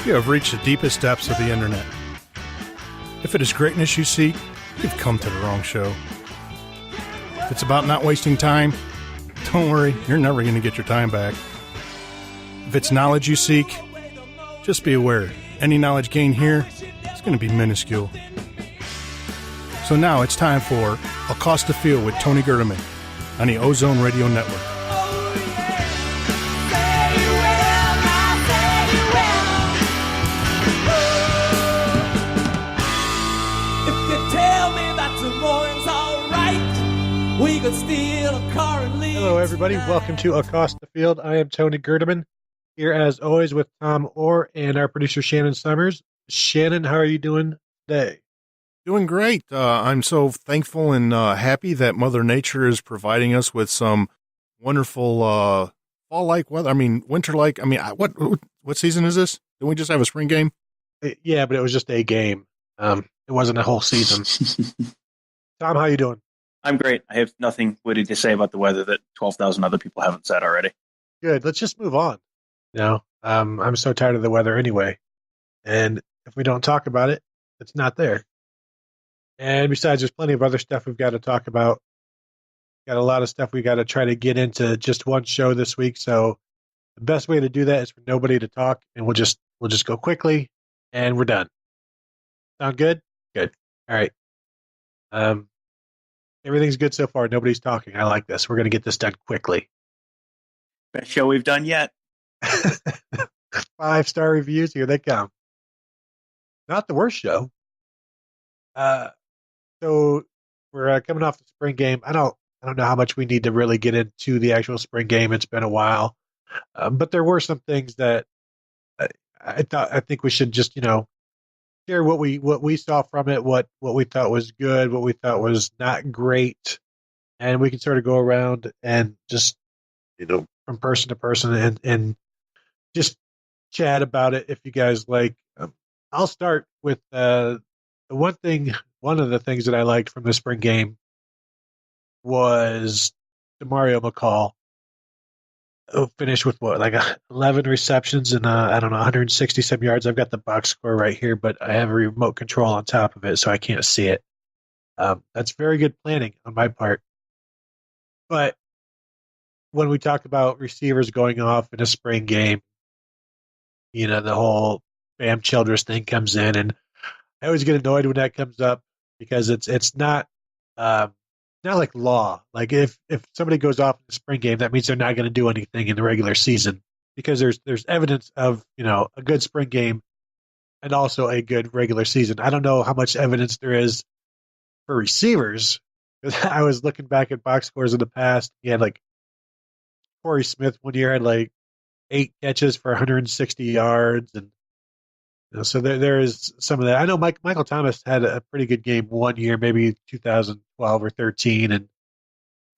You have reached the deepest depths of the internet. If it is greatness you seek, you've come to the wrong show. If it's about not wasting time, don't worry, you're never going to get your time back. If it's knowledge you seek, just be aware, any knowledge gained here is going to be minuscule. So now it's time for Accost with Tony Gerdeman on the Ozone Radio Network. Hello, everybody. Welcome to Accost the Field. I am Tony Gerdeman, here as always with Tom Orr and our producer Shannon Sommers. Shannon, how are you doing today? Doing great. I'm so thankful and happy that Mother Nature is providing us with some wonderful fall-like weather. I mean, winter-like. I mean, what season is this? Didn't we just have a spring game? Yeah, but it was just a game. It wasn't a whole season. Tom, how you doing? I'm great. I have nothing witty to say about the weather that 12,000 other people haven't said already. Good. Let's just move on. I'm so tired of the weather anyway. And if we don't talk about it, it's not there. And besides, there's plenty of other stuff we've got to talk about. Got a lot of stuff we got to try to get into just one show this week. So the best way to do that is for nobody to talk, and we'll just go quickly, and we're done. Sound good? Good. All right. Everything's good so far. Nobody's talking. I like this. We're going to get this done quickly. Best show we've done yet. 5-star reviews. Here they come. Not the worst show. So we're coming off the spring game. I don't know how much we need to really get into the actual spring game. It's been a while, but there were some things that I think we should just share what we saw from it, what we thought was good, what we thought was not great, and we can sort of go around and just from person to person and just chat about it if you guys like. I'll start with the one of the things that I liked from the spring game was Demario McCall. Finished with 11 receptions and 160 some yards. I've got the box score right here, but I have a remote control on top of it, so I can't see it. That's very good planning on my part. But when we talk about receivers going off in a spring game, the whole Bam Childress thing comes in, and I always get annoyed when that comes up because it's not like law. Like if somebody goes off in the spring game, that means they're not going to do anything in the regular season, because there's evidence of a good spring game and also a good regular season. I don't know how much evidence there is for receivers, because I was looking back at box scores in the past. He had Corey Smith one year had 8 catches for 160 yards, and so there is some of that. I know Michael Thomas had a pretty good game one year, maybe 2012 or 13, and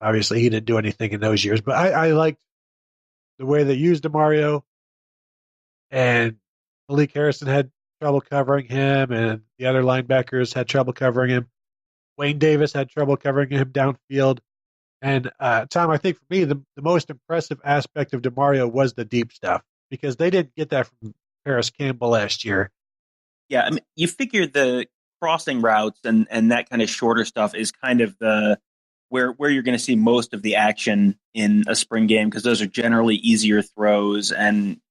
obviously he didn't do anything in those years. But I liked the way they used Demario, and Malik Harrison had trouble covering him, and the other linebackers had trouble covering him. Wayne Davis had trouble covering him downfield. And Tom, I think for me, the most impressive aspect of Demario was the deep stuff, because they didn't get that from Paris Campbell last year. Yeah, I mean, you figure the crossing routes and that kind of shorter stuff is kind of where you're going to see most of the action in a spring game, because those are generally easier throws, and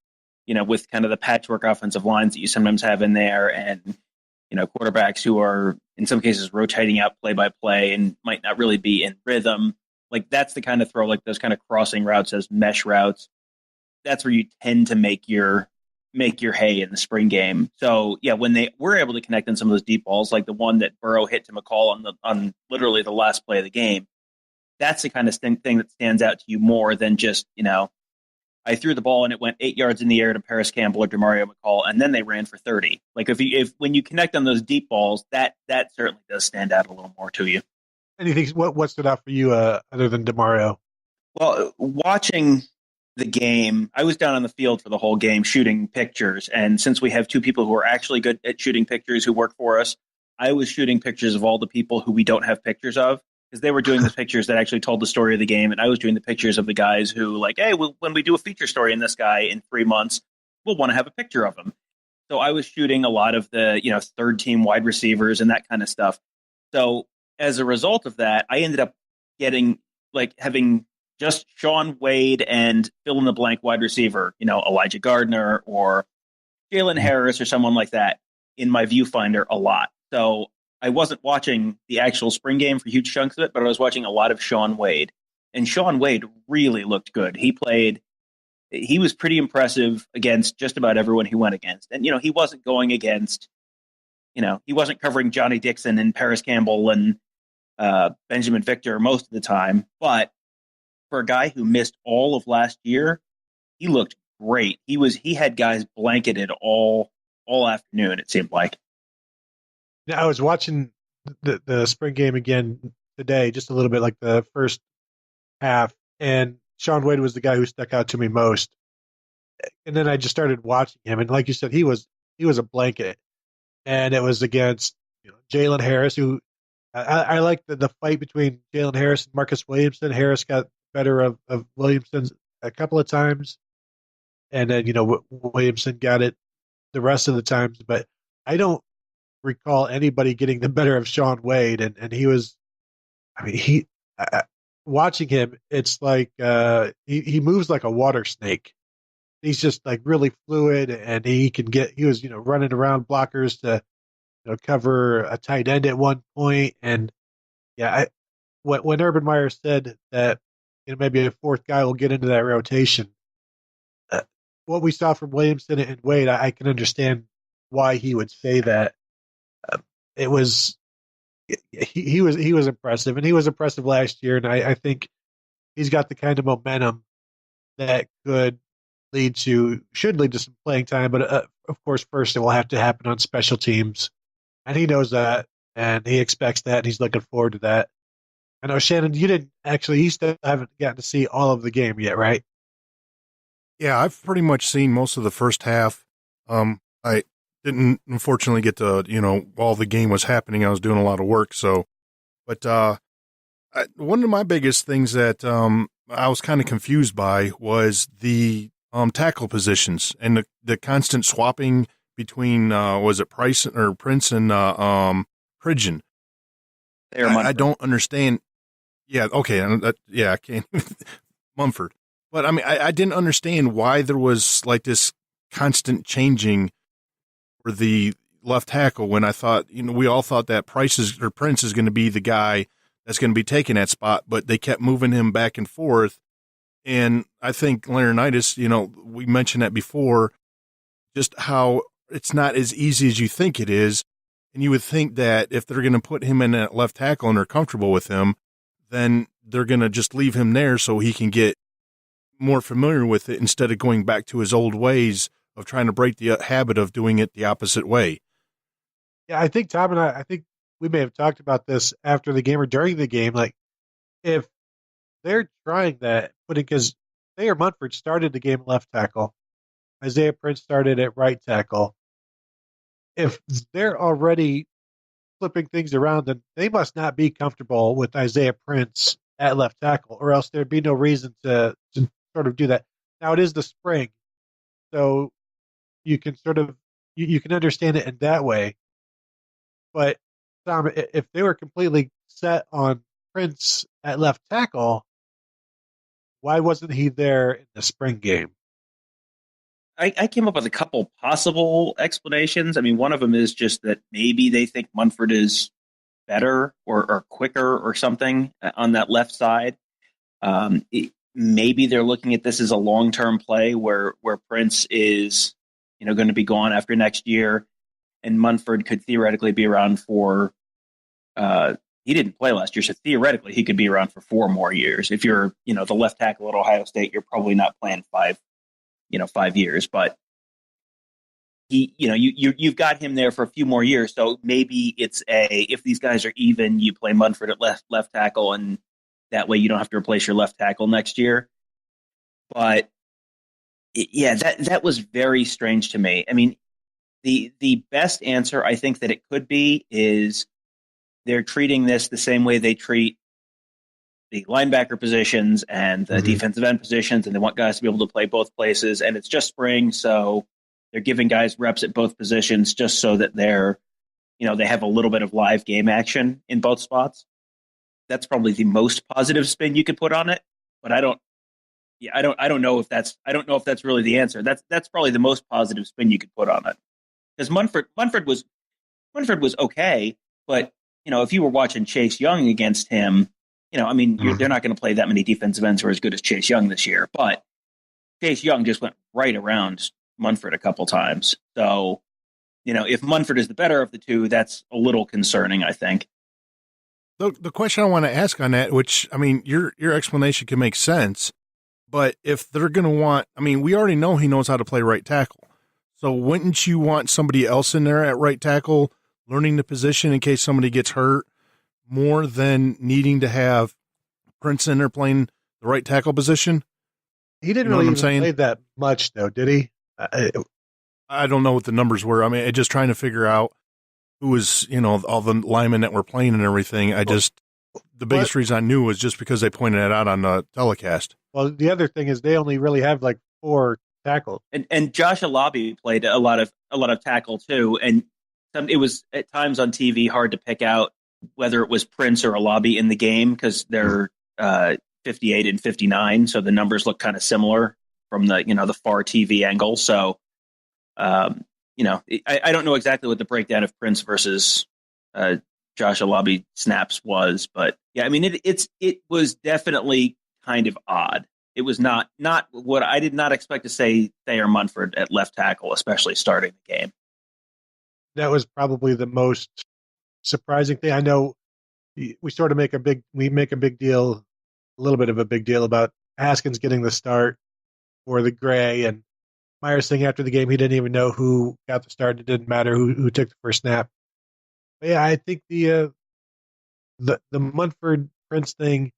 with kind of the patchwork offensive lines that you sometimes have in there, and quarterbacks who are in some cases rotating out play by play and might not really be in rhythm. That's the kind of throw, those kind of crossing routes, those mesh routes. That's where you tend to make your hay in the spring game. So yeah, when they were able to connect on some of those deep balls, like the one that Burrow hit to McCall on literally the last play of the game, that's the kind of thing that stands out to you more than just, I threw the ball and it went 8 yards in the air to Paris Campbell or Demario McCall, and then they ran for 30. If when you connect on those deep balls, that certainly does stand out a little more to you. Anything? What stood out for you other than Demario? Well, watching the game, I was down on the field for the whole game shooting pictures. And since we have two people who are actually good at shooting pictures who work for us, I was shooting pictures of all the people who we don't have pictures of, because they were doing the pictures that actually told the story of the game. And I was doing the pictures of the guys who, like, hey, when we do a feature story in this guy in 3 months, we'll want to have a picture of him. So I was shooting a lot of the, third team wide receivers and that kind of stuff. So as a result of that, I ended up having just Sean Wade and fill in the blank wide receiver, Elijah Gardner or Jalen Harris or someone like that in my viewfinder a lot. So I wasn't watching the actual spring game for huge chunks of it, but I was watching a lot of Sean Wade. And Sean Wade really looked good. He was pretty impressive against just about everyone he went against. And, he wasn't going against, he wasn't covering Johnny Dixon and Paris Campbell and Benjamin Victor most of the time. But for a guy who missed all of last year, he looked great. He had guys blanketed all afternoon, it seemed like. Now, I was watching the spring game again today, just a little bit, like the first half, and Sean Wade was the guy who stuck out to me most. And then I just started watching him, and like you said, he was a blanket, and it was against Jalen Harris, who I like the fight between Jalen Harris and Marcus Williamson. Harris got better of Williamson a couple of times, and then Williamson got it the rest of the times. But I don't recall anybody getting the better of Sean Wade, and he was. I mean, watching him, it's like he moves like a water snake. He's just like really fluid, and he was running around blockers to cover a tight end at one point. And when Urban Meyer said that maybe a fourth guy will get into that rotation, what we saw from Williamson and Wade, I can understand why he would say that. It was. He was impressive, and he was impressive last year, and I think he's got the kind of momentum that should lead to some playing time. But of course, first it will have to happen on special teams, and he knows that, and he expects that, and he's looking forward to that. I know, Shannon, you still haven't gotten to see all of the game yet, right? Yeah, I've pretty much seen most of the first half. I didn't unfortunately get to, while the game was happening, I was doing a lot of work. So, but one of my biggest things that I was kind of confused by was the tackle positions and the constant swapping between, was it Prince and Pridgeon? I don't understand. Yeah, okay. I can't. Mumford. But I mean, I didn't understand why there was like this constant changing for the left tackle when I thought, we all thought that Prince is going to be the guy that's going to be taking that spot, but they kept moving him back and forth. And I think Laurinaitis, we mentioned that before, just how it's not as easy as you think it is. And you would think that if they're going to put him in at left tackle and they're comfortable with him, then they're going to just leave him there so he can get more familiar with it instead of going back to his old ways of trying to break the habit of doing it the opposite way. Yeah, I think Tom and I think we may have talked about this after the game or during the game. Like, if they're trying that, because Thayer Munford started the game at left tackle, Isaiah Prince started at right tackle. If they're already flipping things around, then they must not be comfortable with Isaiah Prince at left tackle, or else there'd be no reason to sort of do that. Now, it is the spring, so you can sort of you can understand it in that way. But Tom, if they were completely set on Prince at left tackle, why wasn't he there in the spring game? I came up with a couple possible explanations. I mean, one of them is just that maybe they think Munford is better or quicker or something on that left side. Maybe they're looking at this as a long-term play where Prince is, going to be gone after next year, and Munford could theoretically be around for. He didn't play last year, so theoretically he could be around for 4 more years. If you're, the left tackle at Ohio State, you're probably not playing 5 years, but you've got him there for a few more years. So maybe it's if these guys are even, you play Munford at left tackle, and that way you don't have to replace your left tackle next year. But that was very strange to me. I mean, the best answer I think that it could be is they're treating this the same way they treat the linebacker positions and the defensive end positions, and they want guys to be able to play both places. And it's just spring, so They're giving guys reps at both positions just so that they have a little bit of live game action in both spots. That's probably the most positive spin you could put on it. But I don't know if that's really the answer. That's probably the most positive spin you could put on it. Because Munford was okay, but if you were watching Chase Young against him, they're not going to play that many defensive ends who are as good as Chase Young this year. But Chase Young just went right around Munford a couple times. So, if Munford is the better of the two, that's a little concerning, I think. The question I want to ask on that, which, your explanation can make sense, but if they're going to want, we already know he knows how to play right tackle. So wouldn't you want somebody else in there at right tackle learning the position in case somebody gets hurt more than needing to have Prince in there playing the right tackle position? He didn't really play that much, though, did he? I don't know what the numbers were. Just trying to figure out who was, all the linemen that were playing and everything. The biggest reason I knew was just because they pointed it out on the telecast. Well, the other thing is they only really have like 4 tackles. And Josh Alabi played a lot of tackle too. And it was at times on TV hard to pick out whether it was Prince or Alabi in the game because they're 58 and 59. So the numbers look kind of similar from the far TV angle. So, I don't know exactly what the breakdown of Prince versus Josh Alabi snaps was, but yeah, it was definitely kind of odd. It was not what I did not expect to say Thayer Munford at left tackle, especially starting the game. That was probably the most surprising thing. I know we make a big deal, a little bit of a big deal about Haskins getting the start for the Gray, and Myers saying after the game he didn't even know who got the start. It didn't matter who took the first snap. But yeah, I think the Munford Prince thing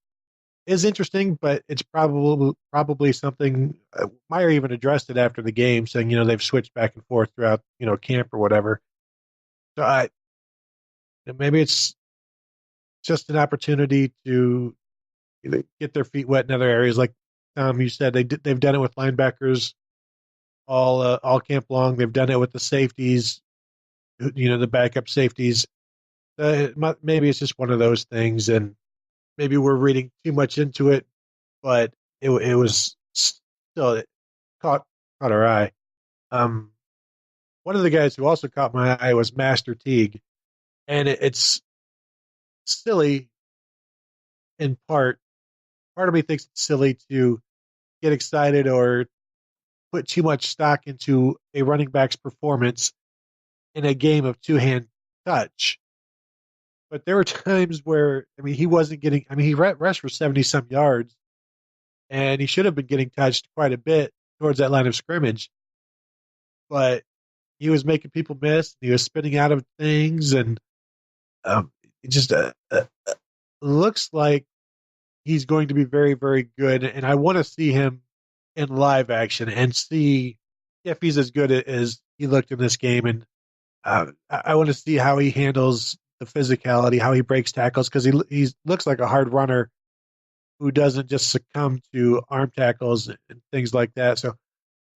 is interesting, but it's probably something Meyer even addressed it after the game, saying they've switched back and forth throughout camp or whatever. So maybe it's just an opportunity to get their feet wet in other areas, like Tom, you said they've done it with linebackers all camp long. They've done it with the safeties, the backup safeties. Maybe it's just one of those things, and maybe we're reading too much into it, but it was still caught our eye. One of the guys who also caught my eye was Master Teague, and it's silly in part. Part of me thinks it's silly to get excited or put too much stock into a running back's performance in a game of two-hand touch. But there were times where, he wasn't getting, he rushed for 70-some yards, and he should have been getting touched quite a bit towards that line of scrimmage. But he was making people miss. He was spinning out of things, and it just looks like he's going to be very, very good. And I want to see him in live action and see if he's as good as he looked in this game. And I want to see how he handles the physicality, how he breaks tackles, because he looks like a hard runner who doesn't just succumb to arm tackles and things like that. So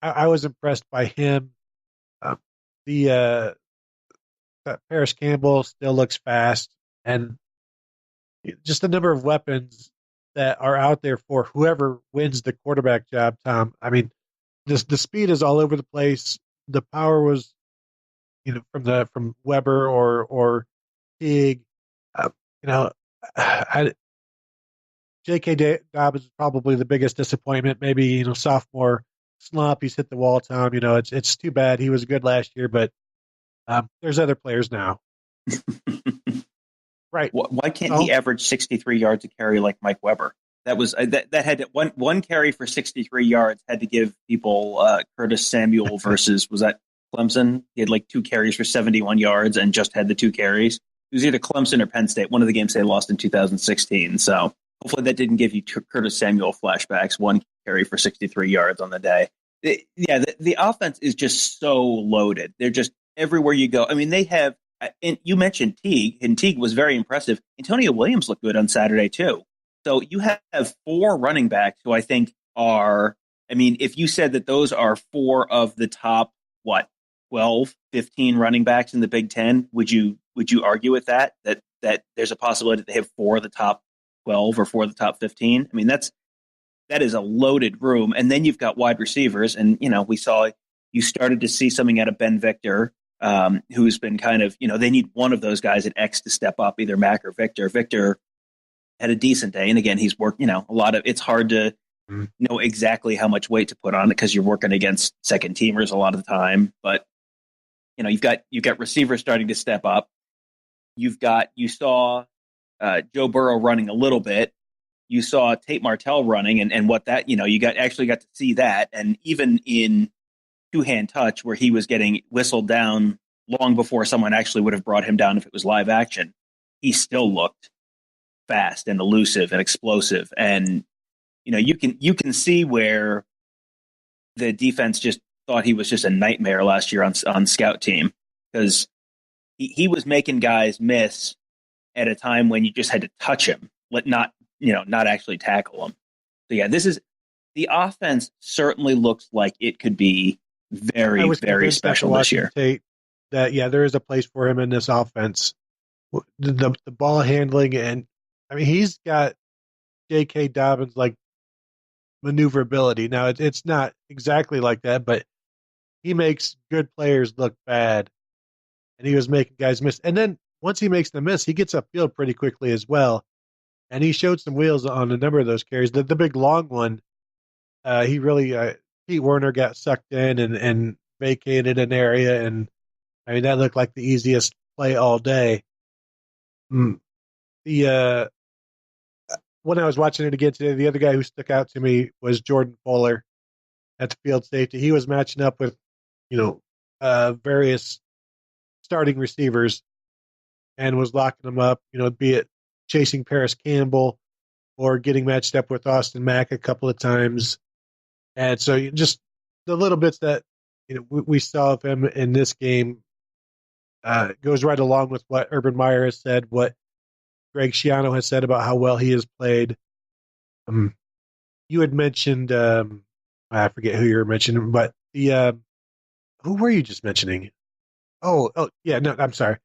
I was impressed by him. Paris Campbell still looks fast, and just the number of weapons that are out there for whoever wins the quarterback job, Tom. Just the speed is all over the place. The power was, from Weber or Teague. J.K. Dobbins is probably the biggest disappointment. Maybe sophomore slump. He's hit the wall, Tom. It's too bad. He was good last year, but there's other players now. Right. Why can't he average 63 yards a carry like Mike Weber? That was that had one carry for 63 yards had to give people Curtis Samuel versus, was that Clemson? He had like 2 carries for 71 yards and just had the 2 carries. It was either Clemson or Penn State, one of the games they lost in 2016. So hopefully that didn't give you Curtis Samuel flashbacks. 1 carry for 63 yards on the day. The offense is just so loaded. They're just everywhere you go. They have, and you mentioned Teague, and Teague was very impressive. Antonio Williams looked good on Saturday too. So you have 4 running backs who I think are, if you said that those are 4 of the top, what, 12, 15 running backs in the Big Ten. Would you argue with that there's a possibility that they have 4 of the top 12 or 4 of the top 15? I mean, that is a loaded room. And then you've got wide receivers. And, you started to see something out of Ben Victor, who's been kind of, they need one of those guys at X to step up, either Mac or Victor. Victor had a decent day. And again, he's worked, a lot of, it's hard to know exactly how much weight to put on it because you're working against second teamers a lot of the time. But, you've got receivers starting to step up. You saw Joe Burrow running a little bit. You saw Tate Martell running and what that, you actually got to see that. And even in two-hand touch where he was getting whistled down long before someone actually would have brought him down if it was live action, he still looked fast and elusive and explosive. And, you can see where the defense just thought he was just a nightmare last year on scout team, because he was making guys miss at a time when you just had to touch him, not actually tackle him. So yeah, the offense certainly looks like it could be very, very special this year. Tate, that there is a place for him in this offense. The ball handling, and I mean, he's got J.K. Dobbins like maneuverability. Now it's not exactly like that, but he makes good players look bad, and he was making guys miss. And then once he makes the miss, he gets upfield pretty quickly as well. And he showed some wheels on a number of those carries. The big long one, he really Pete Werner got sucked in and vacated an area, and I mean that looked like the easiest play all day. The when I was watching it again today, the other guy who stuck out to me was Jordan Fuller at the field safety. He was matching up with various starting receivers and was locking them up. Be it chasing Paris Campbell or getting matched up with Austin Mack a couple of times. And so just the little bits that we saw of him in this game goes right along with what Urban Meyer has said, what Greg Schiano has said about how well he has played. You had mentioned, I forget who you were mentioning, but who were you just mentioning? Oh, yeah, no, I'm sorry.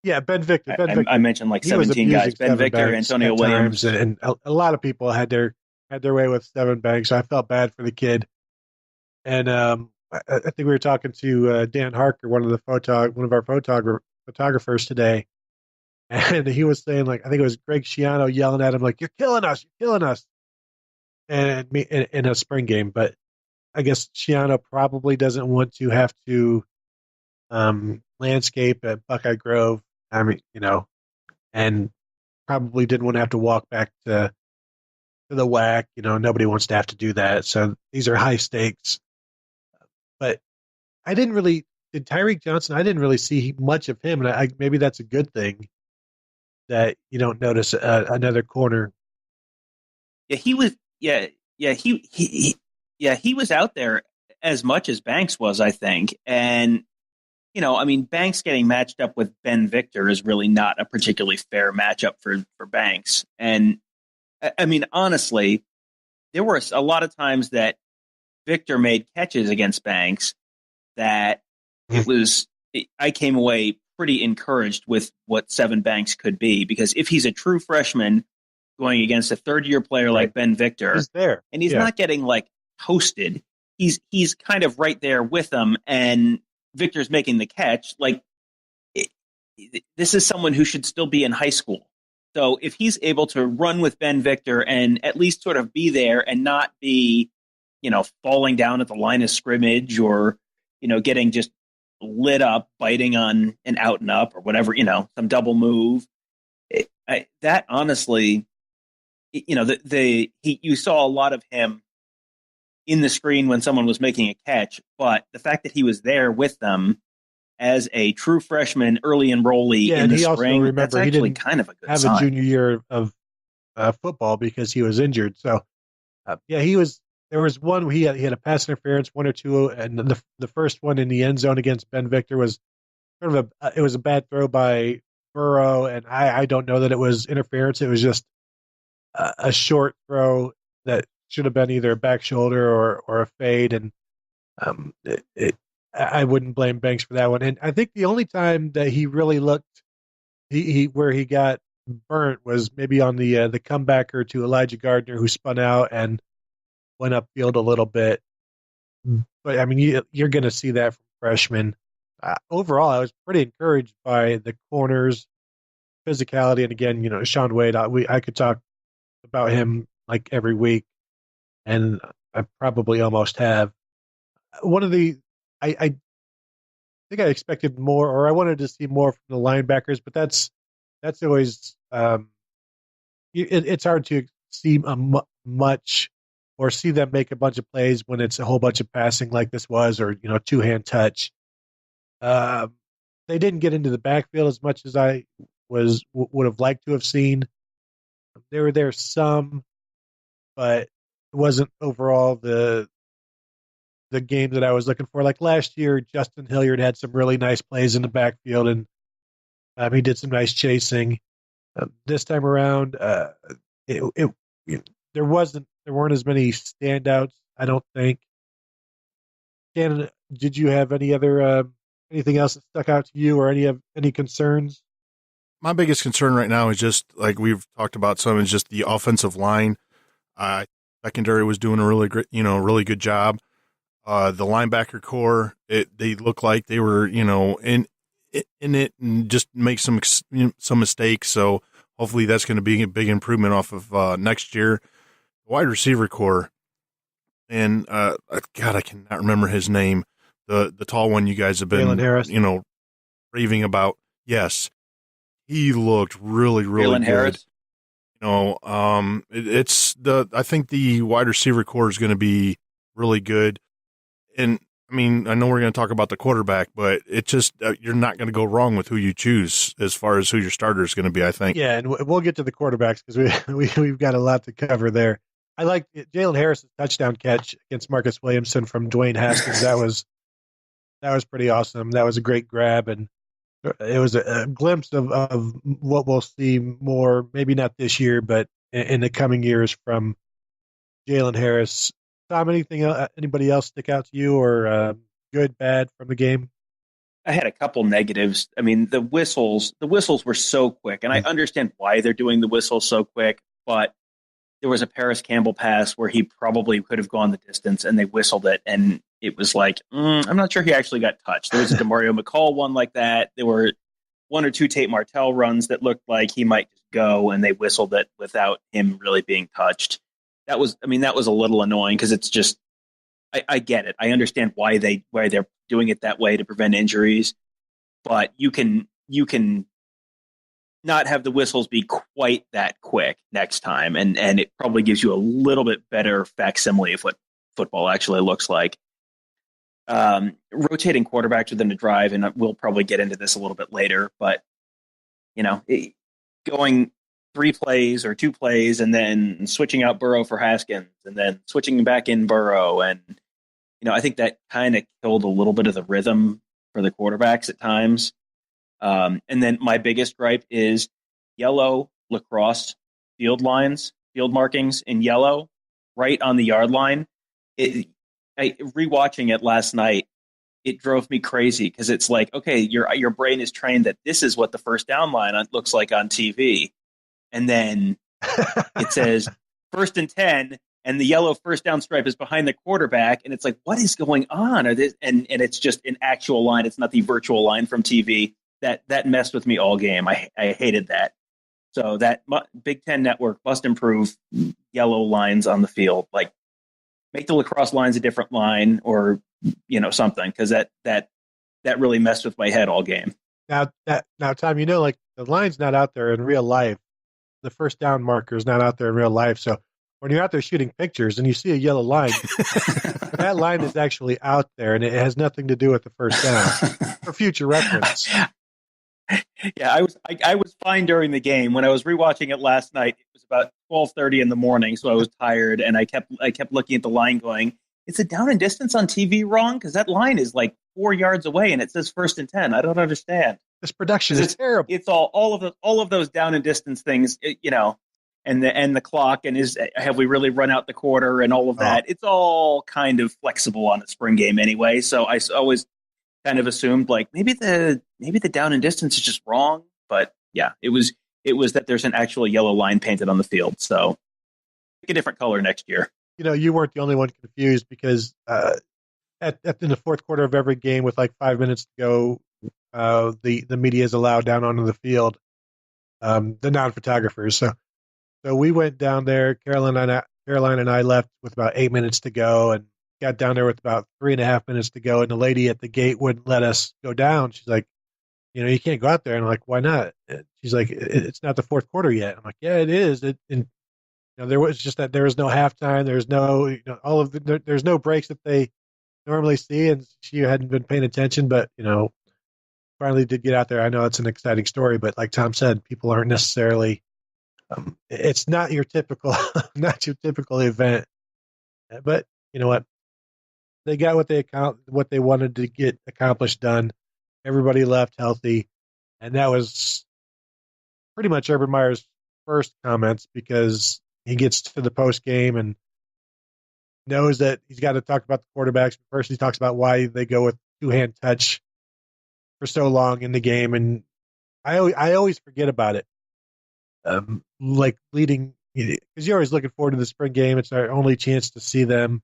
Yeah, Ben Victor. I mentioned like 17 guys. Ben Victor, Antonio Williams, and a lot of people had their way with Sevyn Banks. So I felt bad for the kid. And I think we were talking to Dan Harker, one of our photographers today, and he was saying, like, I think it was Greg Schiano yelling at him like, "You're killing us, and in a spring game. But I guess Schiano probably doesn't want to have to landscape at Buckeye Grove. I mean, and probably didn't want to have to walk back to the WAC. Nobody wants to have to do that. So these are high stakes. But did Tyreek Johnson, I didn't really see much of him. And maybe that's a good thing that you don't notice another corner. Yeah, he was. He was out there as much as Banks was, I think. And Banks getting matched up with Ben Victor is really not a particularly fair matchup for Banks. And I mean, honestly, there were a lot of times that Victor made catches against Banks that I came away pretty encouraged with what Sevyn Banks could be, because if he's a true freshman going against a third-year player like Ben Victor, he's there, and he's not getting like toasted, he's kind of right there with him, and Victor's making the catch. Like, this is someone who should still be in high school. So if he's able to run with Ben Victor and at least sort of be there and not be, falling down at the line of scrimmage or, getting just lit up, biting on an out and up or whatever, some double move, that honestly, you saw a lot of him in the screen when someone was making a catch, but the fact that he was there with them as a true freshman, early enrollee in the spring, that's actually kind of a good sign. Have a junior year of football because he was injured. So, he was. There was one where he had a pass interference, one or two, and the first one in the end zone against Ben Victor was sort of it was a bad throw by Burrow, and I don't know that it was interference. It was just a short throw that should have been either a back shoulder or a fade, and I wouldn't blame Banks for that one. And I think the only time that he really looked he where he got burnt was maybe on the comebacker to Elijah Gardner, who spun out and went upfield a little bit. But I mean, you're going to see that from freshmen. Overall, I was pretty encouraged by the corners, physicality, and again, Sean Wade. I could talk about him like every week, and I probably almost have. One of the I think I expected more, or I wanted to see more from the linebackers, but that's always it's hard to see much or see them make a bunch of plays when it's a whole bunch of passing like this was, or two-hand touch. They didn't get into the backfield as much as I would have liked to have seen. They were there some, but it wasn't overall the game that I was looking for. Like last year, Justin Hilliard had some really nice plays in the backfield, and he did some nice chasing. This time around, there weren't as many standouts, I don't think. Shannon, did you have anything else that stuck out to you, or any concerns? My biggest concern right now is just like we've talked about some, is just the offensive line. Secondary was doing a really great, really good job. The linebacker core, they look like they were, in it and just make some mistakes. So hopefully that's going to be a big improvement off of next year. Wide receiver core, and God, I cannot remember his name. The tall one you guys have been, Harris. raving about. Yes, he looked really, really good. Harris. I think the wide receiver core is going to be really good. And I mean, I know we're going to talk about the quarterback, but it just, you're not going to go wrong with who you choose as far as who your starter is going to be, I think. Yeah. And we'll get to the quarterbacks because we've got a lot to cover there. I like Jalen Harris' touchdown catch against Marcus Williamson from Dwayne Haskins. That was pretty awesome. That was a great grab. And it was a glimpse of what we'll see more, maybe not this year, but in the coming years from Jalen Harris. Tom, anybody else stick out to you, or good, bad from the game? I had a couple negatives. I mean, the whistles were so quick, and I understand why they're doing the whistles so quick, but there was a Paris Campbell pass where he probably could have gone the distance, and they whistled it, and it was like, I'm not sure he actually got touched. There was a DeMario McCall one like that. There were one or two Tate Martell runs that looked like he might just go, and they whistled it without him really being touched. That was a little annoying because it's just, I get it. I understand why they're doing it that way to prevent injuries, but you can not have the whistles be quite that quick next time, and it probably gives you a little bit better facsimile of what football actually looks like. Rotating quarterbacks within a drive, and we'll probably get into this a little bit later, but going 3 plays or 2 plays and then switching out Burrow for Haskins and then switching back in Burrow. And, I think that kind of killed a little bit of the rhythm for the quarterbacks at times. And then my biggest gripe is yellow lacrosse field markings in yellow right on the yard line. Rewatching it last night, it drove me crazy because it's like, okay, your brain is trained that this is what the first down line looks like on TV. And then it says 1st and 10, and the yellow first down stripe is behind the quarterback. And it's like, what is going on? And it's just an actual line. It's not the virtual line from TV. That messed with me all game. I hated that. So that Big Ten Network must improve yellow lines on the field. Like, make the lacrosse lines a different line, or something, because that really messed with my head all game. Now, Tom, like the line's not out there in real life. The first down marker is not out there in real life. So when you're out there shooting pictures and you see a yellow line, that line is actually out there, and it has nothing to do with the first down. For future reference. Yeah, I was fine during the game. When I was rewatching it last night, it was about 12:30 in the morning, so I was tired, and I kept looking at the line, going, "Is it down and distance on TV wrong? Because that line is like 4 yards away, and it says 1st and 10. I don't understand. This production is terrible. It's all of those down and distance things, and the clock, and have we really run out the quarter and all of that? It's all kind of flexible on a spring game anyway. So I always kind of assumed like maybe the down and distance is just wrong. But yeah, it was that there's an actual yellow line painted on the field. So pick a different color next year. You weren't the only one confused because in the fourth quarter of every game with like 5 minutes to go, the media is allowed down onto the field, the non-photographers. So we went down there. Caroline and I left with about 8 minutes to go and got down there with about 3.5 minutes to go. And the lady at the gate wouldn't let us go down. She's like, you can't go out there. And I'm like, why not? She's like, it's not the fourth quarter yet. I'm like, yeah, it is. There was just that there was no halftime. There's no, there's no breaks that they normally see. And she hadn't been paying attention, but, finally did get out there. I know it's an exciting story, but like Tom said, people aren't necessarily, it's not your typical, event, but you know what? They got what they wanted to get accomplished done. Everybody left healthy. And that was pretty much Urban Meyer's first comments because he gets to the post game and knows that he's got to talk about the quarterbacks. First, he talks about why they go with two-hand touch for so long in the game. And I always forget about it. Like leading, because you're always looking forward to the spring game. It's our only chance to see them,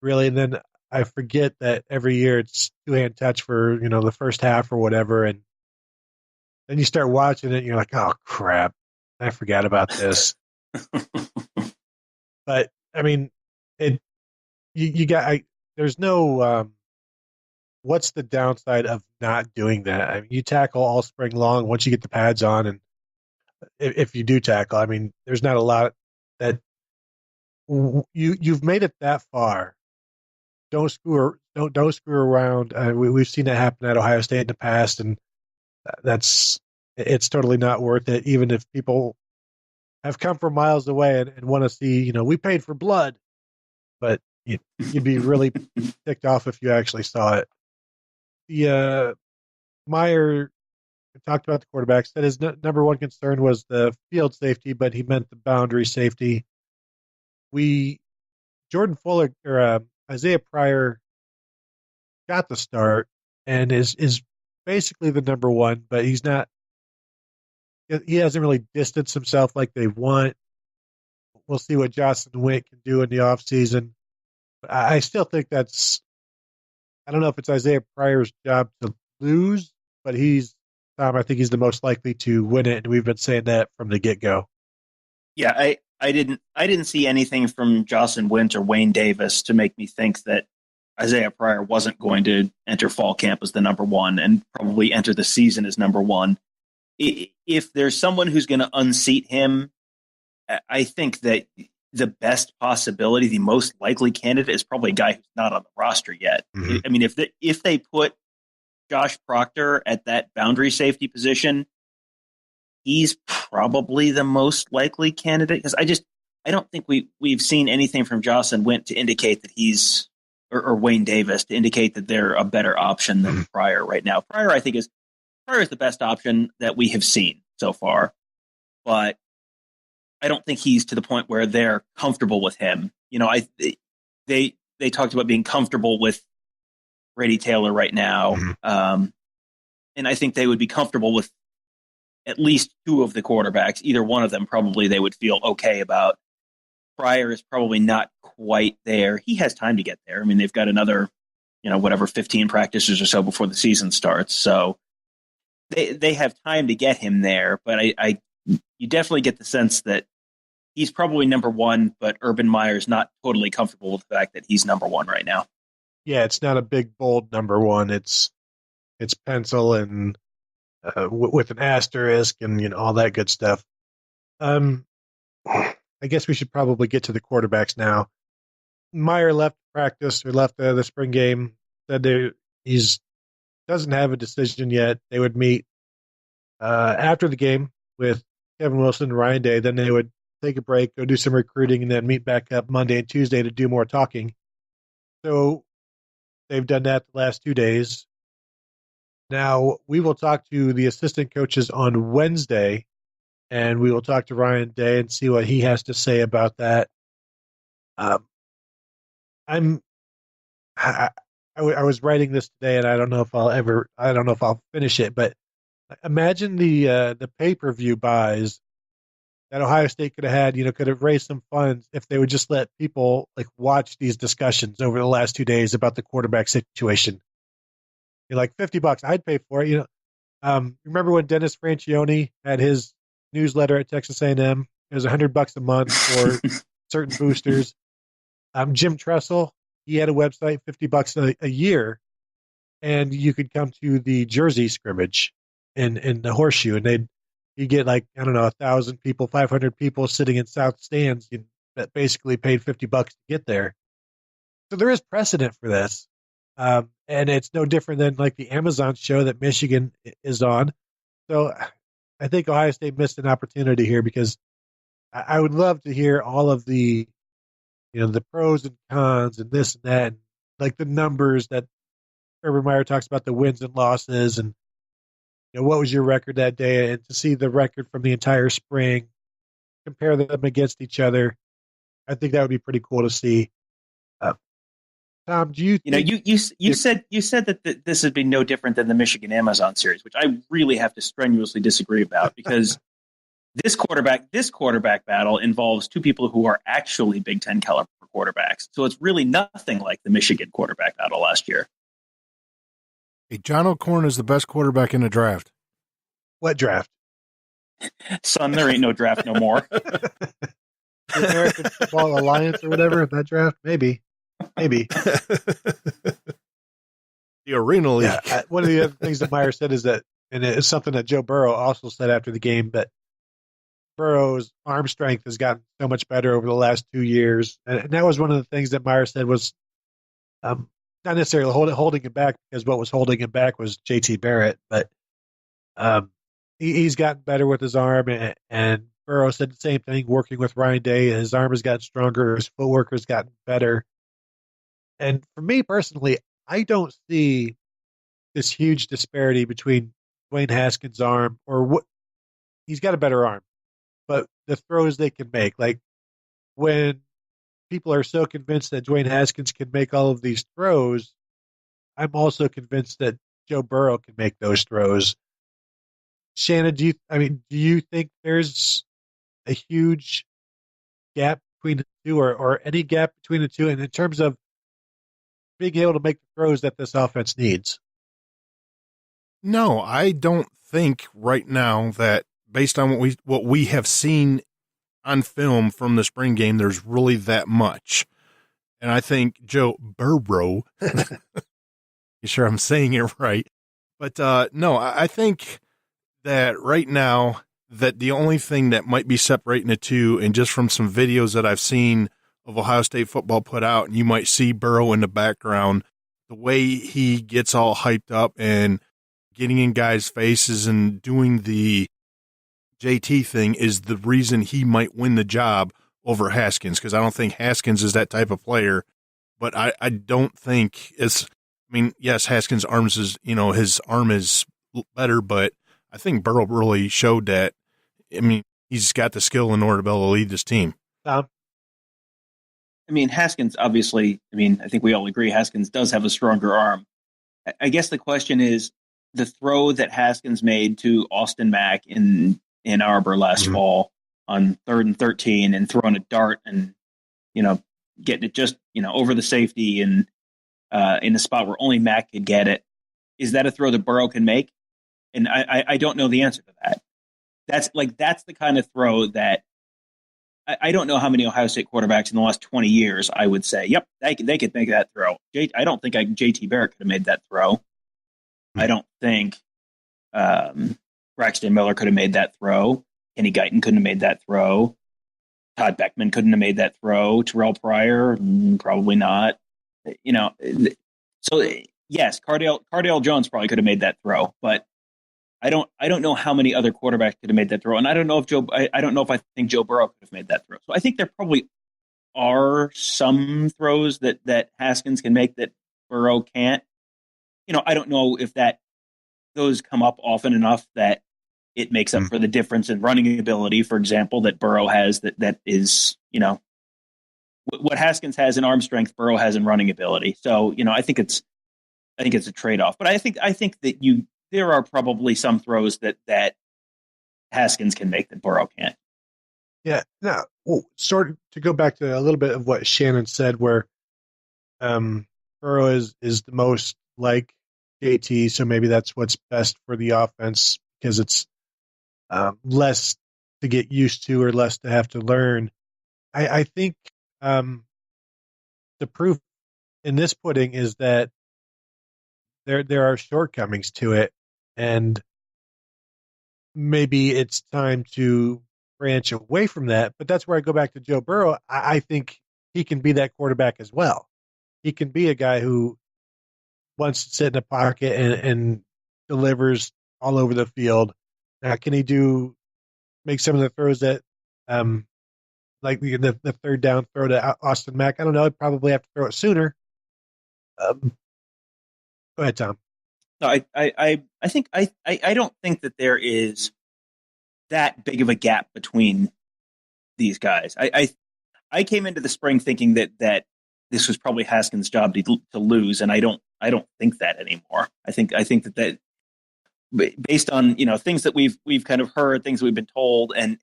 really. And then I forget that every year it's two-hand touch for, the first half or whatever. And then you start watching it and you're like, oh, crap, I forgot about this. But, I mean, there's no, what's the downside of not doing that? I mean, you tackle all spring long once you get the pads on. And if you do tackle, I mean, there's not a lot that you've made it that far. Don't screw around. We've seen that happen at Ohio State in the past, and it's totally not worth it. Even if people have come from miles away and want to see, we paid for blood, but you'd be really ticked off if you actually saw it. The Meyer talked about the quarterbacks. That his number one concern was the field safety, but he meant the boundary safety. Jordan Fuller or Isaiah Pryor got the start and is basically the number one, but he's not. He hasn't really distanced himself like they want. We'll see what Jocelyn Wint can do in the offseason. But I still think I don't know if it's Isaiah Pryor's job to lose, but I think he's the most likely to win it, and we've been saying that from the get-go. Yeah, I didn't see anything from Jocelyn Wint or Wayne Davis to make me think that Isaiah Pryor wasn't going to enter fall camp as the number one and probably enter the season as number one. If there's someone who's going to unseat him, I think that the best possibility, the most likely candidate, is probably a guy who's not on the roster yet. Mm-hmm. I mean, if they put Josh Proctor at that boundary safety position, he's probably the most likely candidate, because I don't think we've seen anything from Jocelyn Wint to indicate that he's or Wayne Davis to indicate that they're a better option than Pryor right now. Pryor is the best option that we have seen so far, but I don't think he's to the point where they're comfortable with him. They talked about being comfortable with Brady Taylor right now, and I think they would be comfortable with at least two of the quarterbacks. Either one of them probably they would feel okay about. Pryor is probably not quite there. He has time to get there. I mean, they've got another, 15 practices or so before the season starts. So they have time to get him there. But you definitely get the sense that he's probably number one, but Urban Meyer's not totally comfortable with the fact that he's number one right now. Yeah, it's not a big, bold number one. It's pencil and with an asterisk and all that good stuff. I guess we should probably get to the quarterbacks now. Meyer left practice or left the spring game. Said he doesn't have a decision yet. They would meet after the game with Kevin Wilson and Ryan Day. Then they would take a break, go do some recruiting, and then meet back up Monday and Tuesday to do more talking. So they've done that the last 2 days. Now we will talk to the assistant coaches on Wednesday, and we will talk to Ryan Day and see what he has to say about that. I was writing this today, and I don't know if I'll finish it, but imagine the pay-per-view buys that Ohio State could have had, could have raised some funds if they would just let people like watch these discussions over the last 2 days about the quarterback situation. Like $50, I'd pay for it. Remember when Dennis Franchione had his newsletter at Texas A&M? It was $100 a month for certain boosters. Jim Tressel, he had a website, $50 a year, and you could come to the Jersey scrimmage in the Horseshoe, and you get 1,000 people, 500 people sitting in south stands that basically paid $50 to get there. So there is precedent for this. And it's no different than like the Amazon show that Michigan is on. So I think Ohio State missed an opportunity here, because I would love to hear all of the, the pros and cons and this and that, and like the numbers that Urban Meyer talks about, the wins and losses, and what was your record that day, and to see the record from the entire spring, compare them against each other. I think that would be pretty cool to see. Tom, do you think, you said that this would be no different than the Michigan Amazon series, which I really have to strenuously disagree about, because this quarterback battle involves two people who are actually Big Ten caliber quarterbacks. So it's really nothing like the Michigan quarterback battle last year. Hey, John O'Corn is the best quarterback in the draft. What draft? Son, there ain't no draft no more. The American Football Alliance or whatever, that draft? Maybe. The Arena League. Yeah, one of the other things that Meyer said is that, and it's something that Joe Burrow also said after the game, that Burrow's arm strength has gotten so much better over the last 2 years. And that was one of the things that Meyer said was not necessarily holding him back, because what was holding him back was JT Barrett. But he's gotten better with his arm, and Burrow said the same thing, working with Ryan Day. His arm has gotten stronger. His footwork has gotten better. And for me personally, I don't see this huge disparity between Dwayne Haskins' arm, or what he's got a better arm, but the throws they can make. Like when people are so convinced that Dwayne Haskins can make all of these throws, I'm also convinced that Joe Burrow can make those throws. Shannon, do you think there's a huge gap between the two, or any gap between the two, and in terms of being able to make the throws that this offense needs? No, I don't think right now that, based on what we have seen on film from the spring game, there's really that much. And I think Joe Burrow, you sure I'm saying it right? But no, I think that right now that the only thing that might be separating the two, and just from some videos that I've seen of Ohio State football put out, and you might see Burrow in the background, the way he gets all hyped up and getting in guys' faces and doing the JT thing is the reason he might win the job over Haskins, because I don't think Haskins is that type of player. But I don't think yes, Haskins' arms is, his arm is better, but I think Burrow really showed that. He's got the skill in order to be able to lead this team. Haskins, obviously, I think we all agree Haskins does have a stronger arm. I guess the question is the throw that Haskins made to Austin Mack in Ann Arbor last fall on 3rd and 13, and throwing a dart and, getting it just, over the safety and in a spot where only Mack could get it. Is that a throw that Burrow can make? And I don't know the answer to that. That's the kind of throw that I don't know how many Ohio State quarterbacks in the last 20 years I would say, yep, they could make that throw. I don't think JT Barrett could have made that throw. I don't think Braxton Miller could have made that throw. Kenny Guyton couldn't have made that throw. Todd Beckman couldn't have made that throw. Terrell Pryor, probably not. So yes, Cardale Jones probably could have made that throw, but I don't know how many other quarterbacks could have made that throw, and I don't know if I think Joe Burrow could have made that throw. So I think there probably are some throws that Haskins can make that Burrow can't. I don't know if those come up often enough that it makes up for the difference in running ability, for example, that Burrow has. That is, what Haskins has in arm strength, Burrow has in running ability. So I think it's I think it's a trade-off. But I think that there are probably some throws that Haskins can make that Burrow can't. Yeah. Now, sort of to go back to a little bit of what Shannon said, where Burrow is the most like JT, so maybe that's what's best for the offense because it's less to get used to or less to have to learn. I think the proof in this pudding is that there are shortcomings to it, and maybe it's time to branch away from that. But that's where I go back to Joe Burrow. I think he can be that quarterback as well. He can be a guy who wants to sit in a pocket and delivers all over the field. Now, can he make some of the throws that, like the third down throw to Austin Mack? I don't know. I'd probably have to throw it sooner. Go ahead, Tom. No, I don't think that there is that big of a gap between these guys. I came into the spring thinking that this was probably Haskins' job to lose, and I don't think that anymore. I think that based on things that we've kind of heard, things that we've been told, and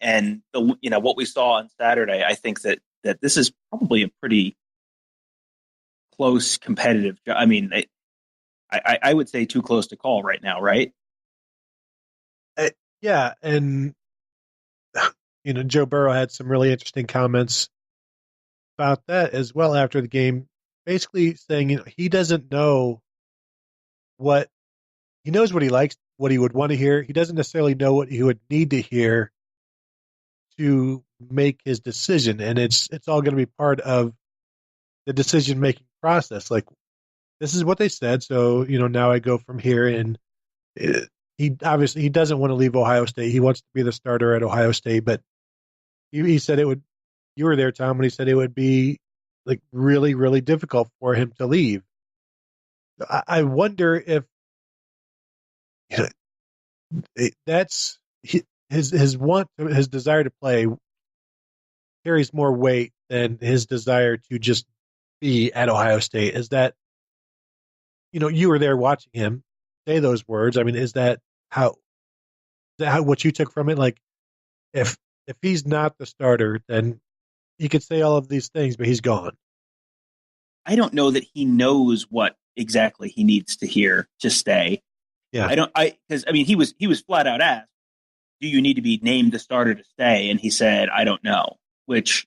the what we saw on Saturday, I think that this is probably a pretty close competitive. I mean, I would say too close to call right now, right? Yeah, and Joe Burrow had some really interesting comments about that as well after the game, basically saying he doesn't know what he knows what he likes, what he would want to hear. He doesn't necessarily know what he would need to hear to make his decision, and it's all going to be part of the decision making process. Like, this is what they said, so now I go from here. And he doesn't want to leave Ohio State. He wants to be the starter at Ohio State, but he said it would. You were there, Tom, when he said it would be like really, really difficult for him to leave. I wonder if that's his desire to play carries more weight than his desire to just be at Ohio State. Is that you were there watching him say those words? I mean, is that how what you took from it? Like, if he's not the starter, then he could say all of these things, but he's gone. I don't know that he knows what exactly he needs to hear to stay. Yeah. Because he was flat out asked, do you need to be named the starter to stay? And he said, I don't know, which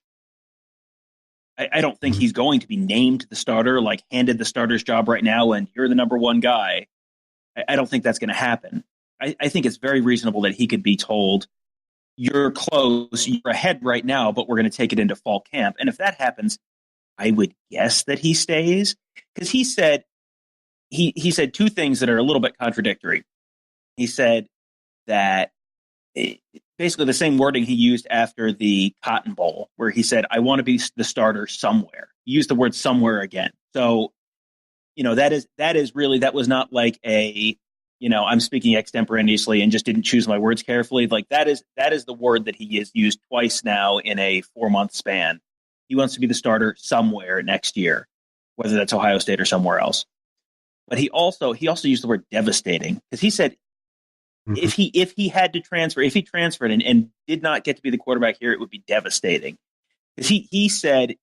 I don't think he's going to be named the starter, like handed the starter's job right now, and you're the number one guy. I don't think that's going to happen. I think it's very reasonable that he could be told, you're close, you're ahead right now, but we're going to take it into fall camp. And if that happens, I would guess that he stays, because he said two things that are a little bit contradictory. He said that basically the same wording he used after the Cotton Bowl, where he said, I want to be the starter somewhere. He used the word somewhere again. So, that was not like a, I'm speaking extemporaneously and just didn't choose my words carefully. Like, that is the word that he has used twice now in a 4-month span. He wants to be the starter somewhere next year, whether that's Ohio State or somewhere else. But he also used the word devastating, because he said if he had to transfer, if he transferred and did not get to be the quarterback here, it would be devastating. Because he said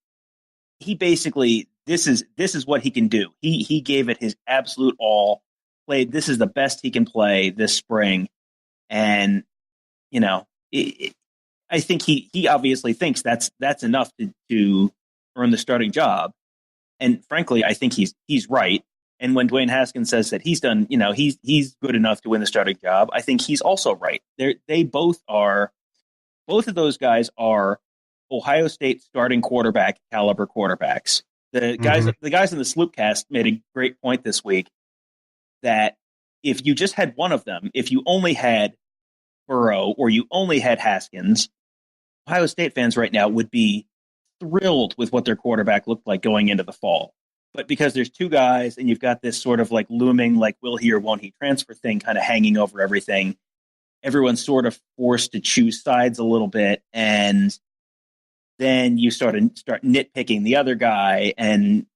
he basically this is what he can do. He gave it his absolute all. Played. This is the best he can play this spring, and I think he obviously thinks that's enough to earn the starting job. And frankly, I think he's right. And when Dwayne Haskins says that he's done, he's good enough to win the starting job, I think he's also right. They both are. Both of those guys are Ohio State starting quarterback caliber quarterbacks. The guys in the Sloopcast made a great point this week that if you just had one of them, if you only had Burrow or you only had Haskins, Ohio State fans right now would be thrilled with what their quarterback looked like going into the fall. But because there's two guys and you've got this sort of like looming, like, will he or won't he transfer thing kind of hanging over everything, everyone's sort of forced to choose sides a little bit. And then you start nitpicking the other guy. And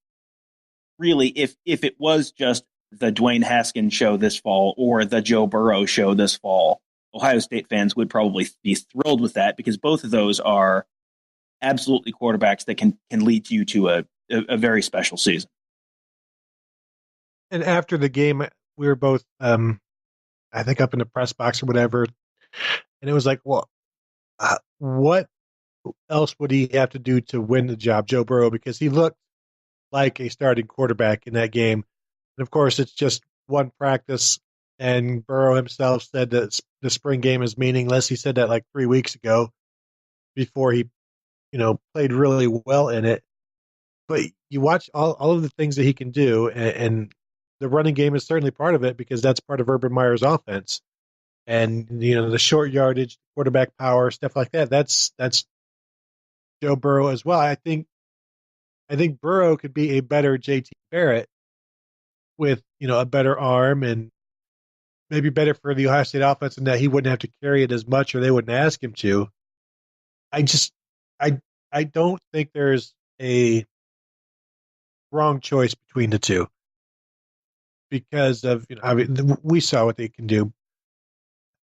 really, if it was just the Dwayne Haskins show this fall or the Joe Burrow show this fall, Ohio State fans would probably be thrilled with that, because both of those are absolutely quarterbacks that can lead you to a very special season. And after the game, we were both, I think, up in the press box or whatever, and it was like, well, what else would he have to do to win the job, Joe Burrow? Because he looked like a starting quarterback in that game. And of course, it's just one practice, and Burrow himself said that the spring game is meaningless. He said that like 3 weeks ago before he, played really well in it. But you watch all of the things that he can do, and the running game is certainly part of it, because that's part of Urban Meyer's offense. And, the short yardage, quarterback power, stuff like that, that's Joe Burrow as well. I think Burrow could be a better JT Barrett with, a better arm, and maybe better for the Ohio State offense in that he wouldn't have to carry it as much, or they wouldn't ask him to. I don't think there's a wrong choice between the two, because of, we saw what they can do.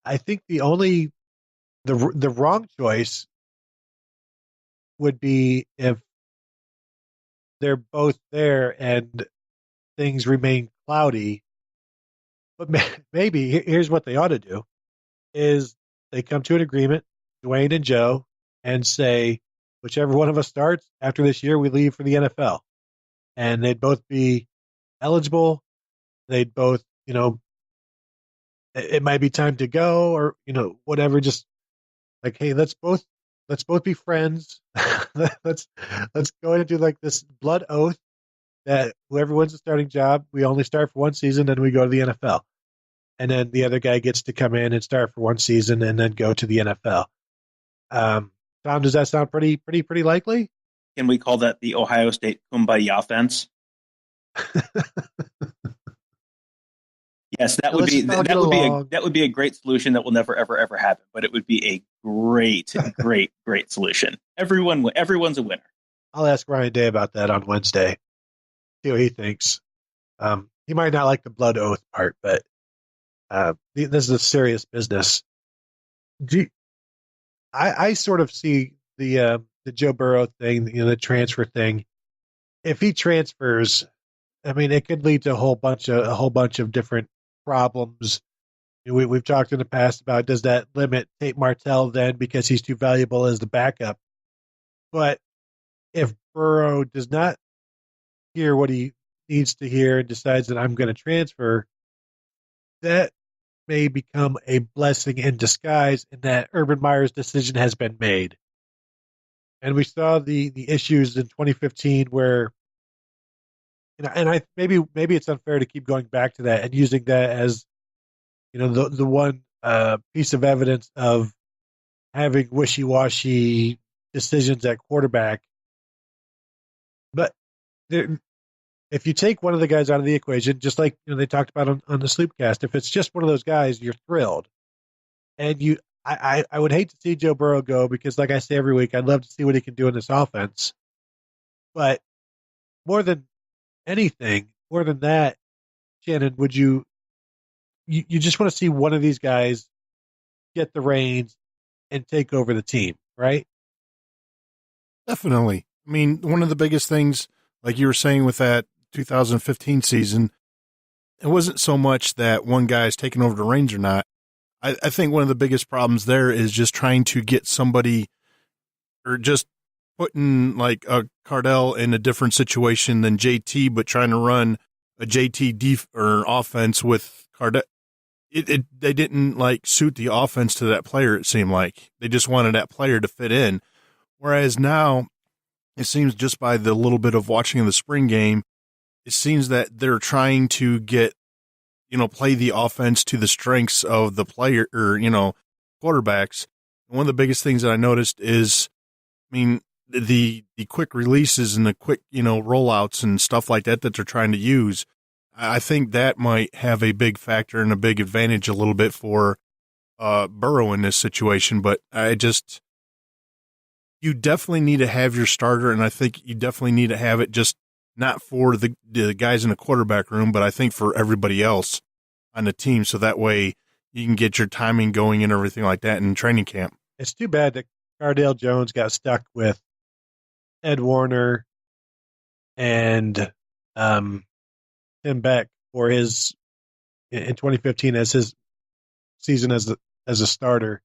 I think the wrong choice would be if they're both there and things remain cloudy. But maybe here's what they ought to do: is they come to an agreement, Dwayne and Joe, and say, whichever one of us starts after this year, we leave for the NFL. And they'd both be eligible. They'd both, it might be time to go, or, whatever. Just like, hey, let's both be friends. let's go ahead and do like this blood oath that whoever wins the starting job, we only start for one season, then we go to the NFL. And then the other guy gets to come in and start for one season and then go to the NFL. Tom, does that sound pretty likely? Can we call that the Ohio State Kumbaya offense? Yes, that would be a great solution that will never ever happen, but it would be a great solution. Everyone's a winner. I'll ask Ryan Day about that on Wednesday. See what he thinks. He might not like the blood oath part, but this is a serious business. I sort of see the Joe Burrow thing, the transfer thing. If he transfers, I mean, it could lead to a whole bunch of different problems. We've talked in the past about, does that limit Tate Martell then because he's too valuable as the backup? But if Burrow does not hear what he needs to hear and decides that I'm going to transfer, that may become a blessing in disguise in that Urban Meyer's decision has been made. And we saw the issues in 2015 where, and maybe it's unfair to keep going back to that and using that as, the one piece of evidence of having wishy-washy decisions at quarterback. But if you take one of the guys out of the equation, just like they talked about on the Sloopcast, if it's just one of those guys, you're thrilled. And I would hate to see Joe Burrow go, because like I say every week, I'd love to see what he can do in this offense. But more than anything, more than that, Shannon, would you just want to see one of these guys get the reins and take over the team, right? Definitely. I mean, one of the biggest things, like you were saying with that 2015 season, it wasn't so much that one guy's taking over the reins or not. I think one of the biggest problems there is just trying to get somebody, or just putting like a Cardell in a different situation than JT, but trying to run a JT or offense with Cardell. They didn't like suit the offense to that player. It seemed like they just wanted that player to fit in. Whereas now, it seems just by the little bit of watching the spring game, it seems that they're trying to get, play the offense to the strengths of the player or, quarterbacks. And one of the biggest things that I noticed is, the quick releases and the quick, rollouts and stuff like that they're trying to use. I think that might have a big factor and a big advantage a little bit for Burrow in this situation. But you definitely need to have your starter, and I think you definitely need to have it just not for the guys in the quarterback room, but I think for everybody else on the team. So that way you can get your timing going and everything like that in training camp. It's too bad that Cardale Jones got stuck with Ed Warner and Tim Beck for his in 2015 as his season as a starter.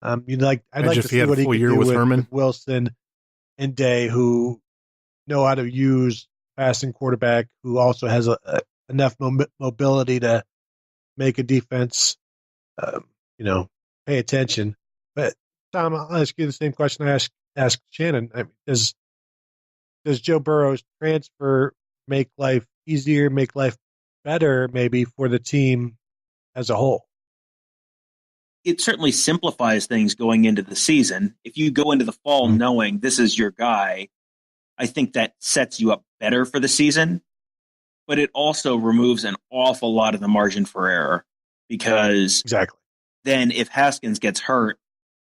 I'd like to see what he could do with Wilson and Day, who know how to use passing quarterback, who also has enough mobility to make a defense, pay attention. But Tom, I'll ask you the same question I asked Shannon. I mean, does Joe Burrow's transfer make life easier, make life better, maybe for the team as a whole? It certainly simplifies things going into the season. If you go into the fall knowing this is your guy, I think that sets you up better for the season. But it also removes an awful lot of the margin for error, because then if Haskins gets hurt,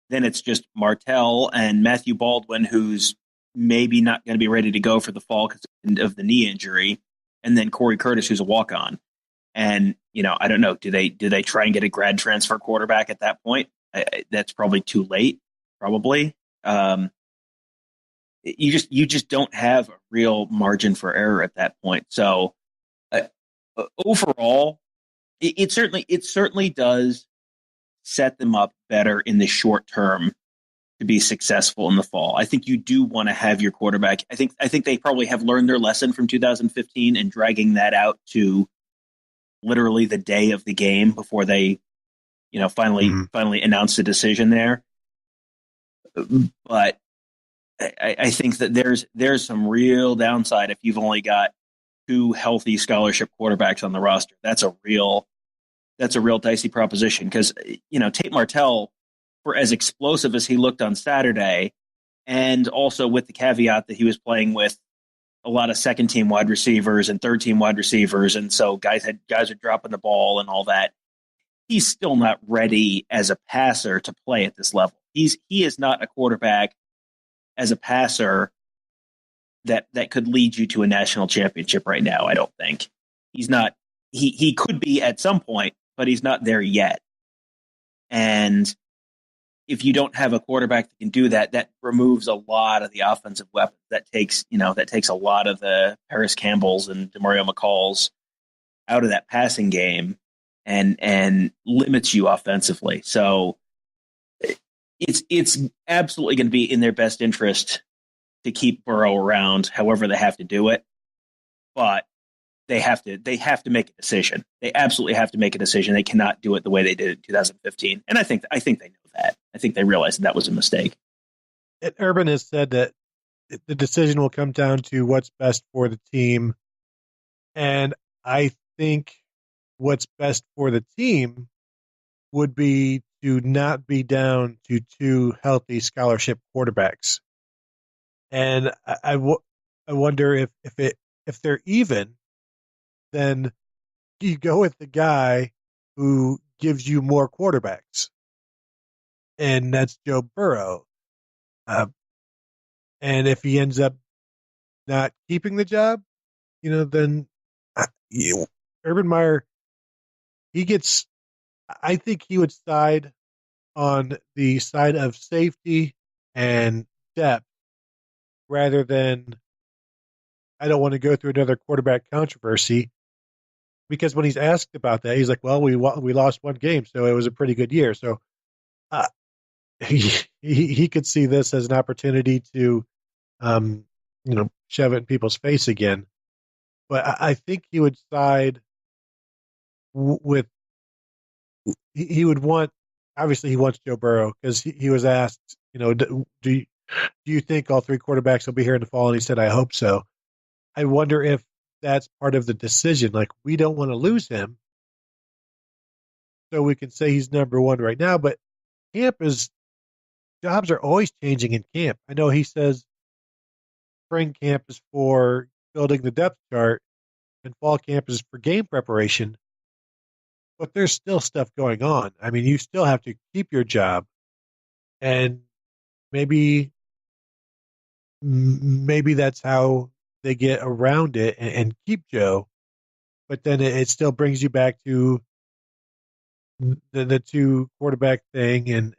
then it's just Martell and Matthew Baldwin, who's maybe not going to be ready to go for the fall because of the knee injury, and then Corey Curtis, who's a walk-on. And, I don't know, do they try and get a grad transfer quarterback at that point? That's probably too late, probably. You just don't have a real margin for error at that point. So overall, it certainly does set them up better in the short term to be successful in the fall. I think you do want to have your quarterback. I think they probably have learned their lesson from 2015 and dragging that out to literally the day of the game before they, finally announced the decision there. But I think that there's some real downside if you've only got 2 healthy scholarship quarterbacks on the roster. That's a real dicey proposition, because Tate Martell, for as explosive as he looked on Saturday, and also with the caveat that he was playing with a lot of second-team wide receivers and third-team wide receivers, and so guys are dropping the ball and all that. He's still not ready as a passer to play at this level. He is not a quarterback as a passer that could lead you to a national championship right now. I don't think he's not. He could be at some point, but he's not there yet. And if you don't have a quarterback that can do that, that removes a lot of the offensive weapons. That takes a lot of the Paris Campbells and DeMario McCalls out of that passing game and limits you offensively. So it's absolutely going to be in their best interest to keep Burrow around, however they have to do it. But they have to make a decision. They absolutely have to make a decision. They cannot do it the way they did in 2015. And I think they know that. I think they realized that was a mistake. And Urban has said that the decision will come down to what's best for the team. And I think what's best for the team would be to not be down to 2 healthy scholarship quarterbacks. And I wonder if they're even, then you go with the guy who gives you more quarterbacks, and that's Joe Burrow. And if he ends up not keeping the job, then Urban Meyer, I think he would side on the side of safety and depth rather than, I don't want to go through another quarterback controversy, because when he's asked about that, he's like, well, we lost 1 game, so it was a pretty good year. So he could see this as an opportunity to, shove it in people's face again. But I think he would side with, he would want, obviously he wants Joe Burrow, because he was asked, do you think all 3 quarterbacks will be here in the fall? And he said, I hope so. I wonder if that's part of the decision. Like, we don't want to lose him, so we can say he's number 1 right now. But jobs are always changing in camp. I know he says spring camp is for building the depth chart and fall camp is for game preparation, but there's still stuff going on. I mean, you still have to keep your job, and maybe that's how they get around it and keep Joe, but then it still brings you back to the two quarterback thing and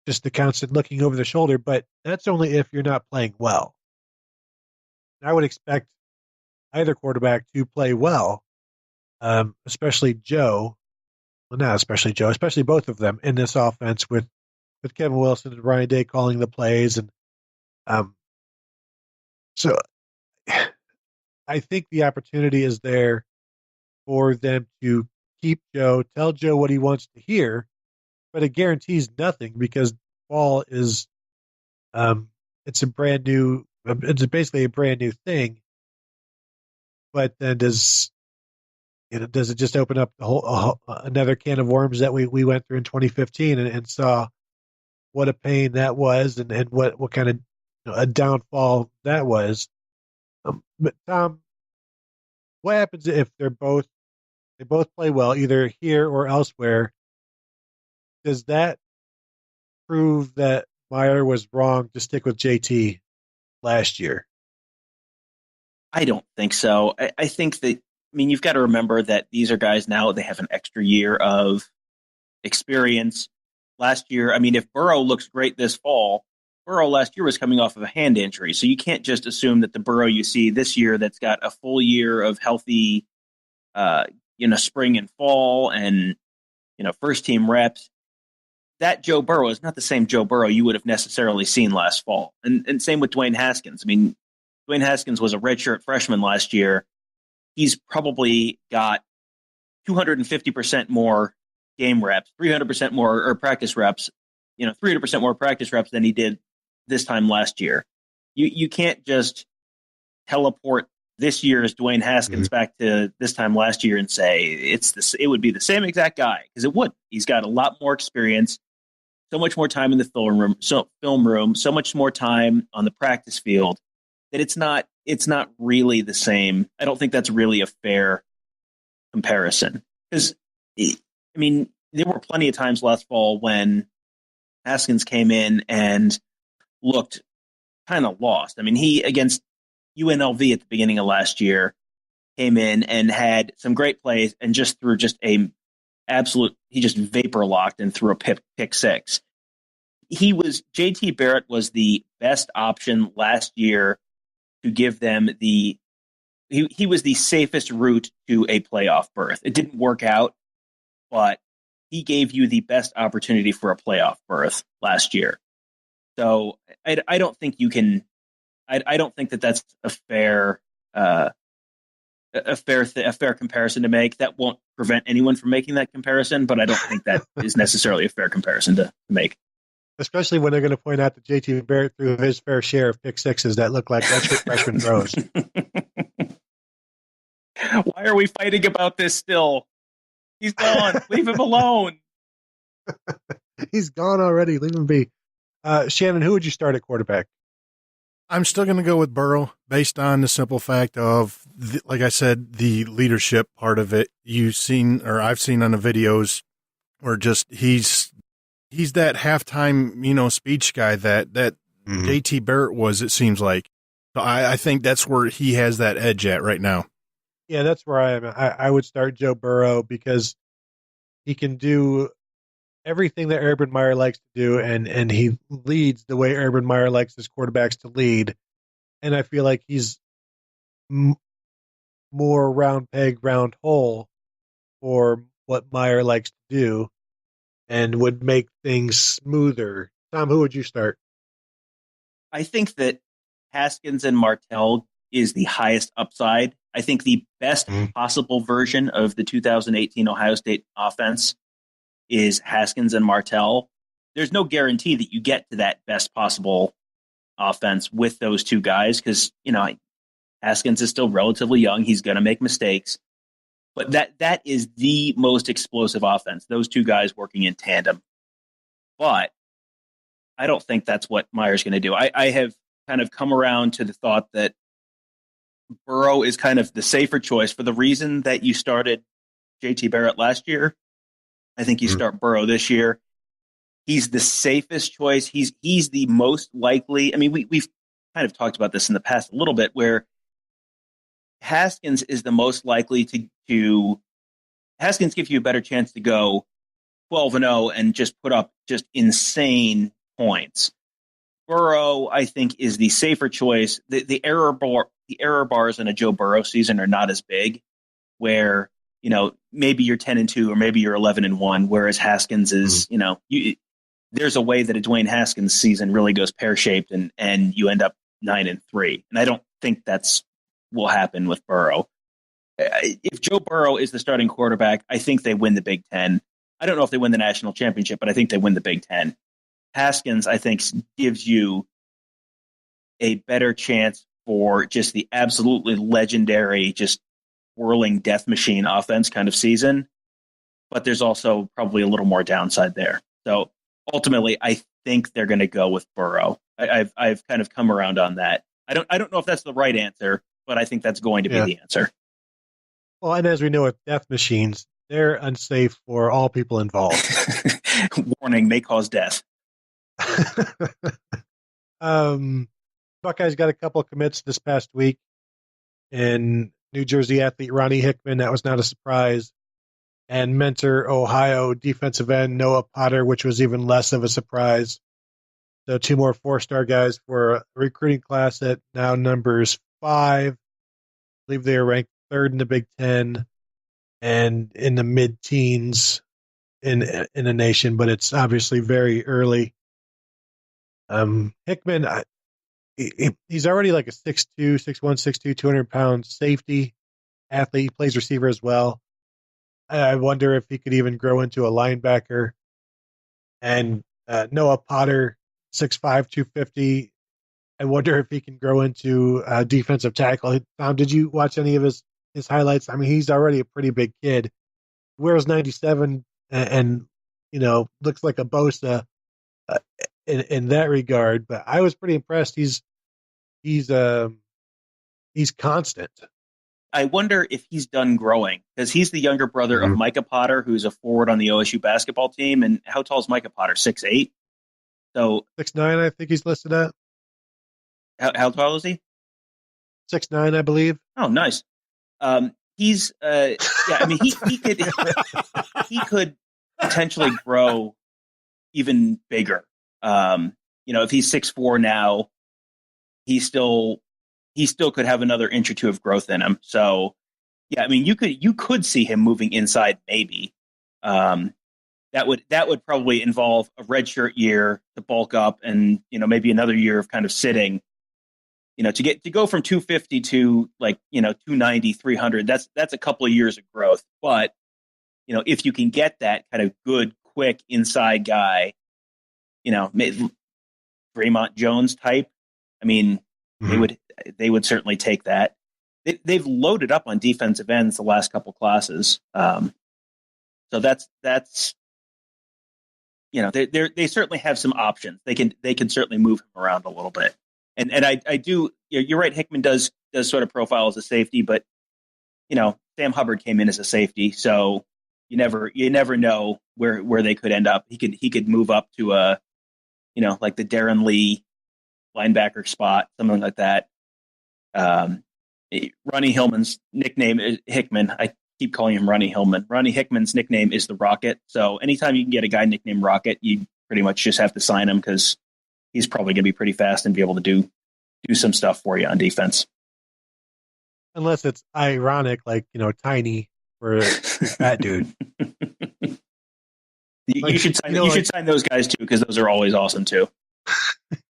just the constant looking over the shoulder. But that's only if you're not playing well. I would expect either quarterback to play well, especially Joe. Well, not especially Joe, especially both of them in this offense with Kevin Wilson and Ryan Day calling the plays. And so I think the opportunity is there for them to keep Joe, tell Joe what he wants to hear, but it guarantees nothing because fall is it's basically a brand new thing. But then does it just open up the whole another can of worms that we went through in 2015 and saw what a pain that was and what kind of a downfall that was. But Tom, what happens if they both play well either here or elsewhere? Does that prove that Meyer was wrong to stick with JT last year? I don't think so. I think that, you've got to remember that these are guys now, they have an extra year of experience. Last year, if Burrow looks great this fall, Burrow last year was coming off of a hand injury. So you can't just assume that the Burrow you see this year that's got a full year of healthy, spring and fall and, first team reps. That Joe Burrow is not the same Joe Burrow you would have necessarily seen last fall. And same with Dwayne Haskins. Dwayne Haskins was a redshirt freshman last year. He's probably got 250% more game reps, 300% more or practice reps, 300% more practice reps than he did this time last year. You can't just teleport this year's Dwayne Haskins back to this time last year and say it would be the same exact guy, because it would. He's got a lot more experience, so much more time in the film room, so much more time on the practice field that it's not really the same. I don't think that's really a fair comparison, because there were plenty of times last fall when Haskins came in and looked kind of lost. He against UNLV at the beginning of last year came in and had some great plays and just threw he just vapor locked and threw a pick six. JT Barrett was the best option last year to give them he was the safest route to a playoff berth. It didn't work out, but he gave you the best opportunity for a playoff berth last year. So I don't think you can. I don't think that that's a fair comparison to make. That won't prevent anyone from making that comparison, but I don't think that is necessarily a fair comparison to make. Especially when they're going to point out that JT Barrett threw his fair share of pick sixes that look like redshirt freshman throws. Why are we fighting about this still? He's gone. Leave him alone. He's gone already. Leave him be. Shannon, who would you start at quarterback? I'm still going to go with Burrow based on the simple fact of, like I said, the leadership part of it. I've seen on the videos where just he's that halftime, speech guy that JT Barrett was, it seems like. So I think that's where he has that edge at right now. Yeah, that's where I am. I would start Joe Burrow because he can do everything that Urban Meyer likes to do, and he leads the way Urban Meyer likes his quarterbacks to lead. And I feel like he's more round peg, round hole for what Meyer likes to do and would make things smoother. Tom, who would you start? I think that Haskins and Martell is the highest upside. I think the best possible version of the 2018 Ohio State offense is Haskins and Martell. There's no guarantee that you get to that best possible offense with those two guys because, Haskins is still relatively young. He's going to make mistakes. But that is the most explosive offense, those two guys working in tandem. But I don't think that's what Meyer's going to do. I have kind of come around to the thought that Burrow is kind of the safer choice for the reason that you started JT Barrett last year. I think you start Burrow this year. He's the safest choice. He's the most likely. We've kind of talked about this in the past a little bit, where Haskins is the most likely to Haskins gives you a better chance to go 12-0 and just put up just insane points. Burrow, I think, is the safer choice. The error bars in a Joe Burrow season are not as big, where maybe you're 10-2 or maybe you're 11-1, whereas Haskins is there's a way that a Dwayne Haskins season really goes pear-shaped and you end up 9-3, and I don't think will happen with Burrow. If Joe Burrow is the starting quarterback, I think they win the Big Ten. I don't know if they win the national championship, but I think they win the Big Ten. Haskins, I think, gives you a better chance for just the absolutely legendary, just whirling death machine offense kind of season. But there's also probably a little more downside there. So ultimately, I think they're going to go with Burrow. I've kind of come around on that. I don't know if that's the right answer, but I think that's going to be the answer. Well, and as we know with death machines, they're unsafe for all people involved. Warning, may cause death. Buckeyes got a couple of commits this past week. In New Jersey athlete Ronnie Hickman, that was not a surprise. And Mentor, Ohio defensive end Noah Potter, which was even less of a surprise. So 2 more 4-star guys for a recruiting class that now numbers 5. I believe they are ranked 3rd in the Big Ten and in the mid-teens in the nation, but it's obviously very early. Hickman, he's already like a 6'2", 6'1", 6'2", 200-pound safety athlete. He plays receiver as well. I wonder if he could even grow into a linebacker. And Noah Potter, 6'5", 250. I wonder if he can grow into a defensive tackle. Tom, did you watch any of his highlights? I mean, he's already a pretty big kid. Wears 97 and looks like a Bosa in that regard. But I was pretty impressed. He's constant. I wonder if he's done growing, because he's the younger brother of Micah Potter, who's a forward on the OSU basketball team. And how tall is Micah Potter? 6'8"? So 6'9", I think he's listed at. How tall is he? 6'9", I believe. Oh, nice. He's I mean, he could potentially grow even bigger. If he's 6'4" now, he still could have another inch or two of growth in him. So, yeah, I mean, you could see him moving inside, maybe. That would probably involve a redshirt year to bulk up, and maybe another year of kind of sitting. To go from 250 to 290, 300. That's a couple of years of growth. But if you can get that kind of good, quick inside guy, Draymond Jones type, I mean, they would certainly take that. They've loaded up on defensive ends the last couple classes. So that's they certainly have some options. They can certainly move him around a little bit. And I do. You're right. Hickman does sort of profile as a safety, but Sam Hubbard came in as a safety, so you never know where they could end up. He could move up to a like the Darren Lee linebacker spot, something like that. Ronnie Hillman's nickname is Hickman. I keep calling him Ronnie Hillman. Ronnie Hickman's nickname is the Rocket. So anytime you can get a guy nicknamed Rocket, you pretty much just have to sign him, because he's probably going to be pretty fast and be able to do some stuff for you on defense. Unless it's ironic, like, tiny for that dude. You should sign those guys too, because those are always awesome too.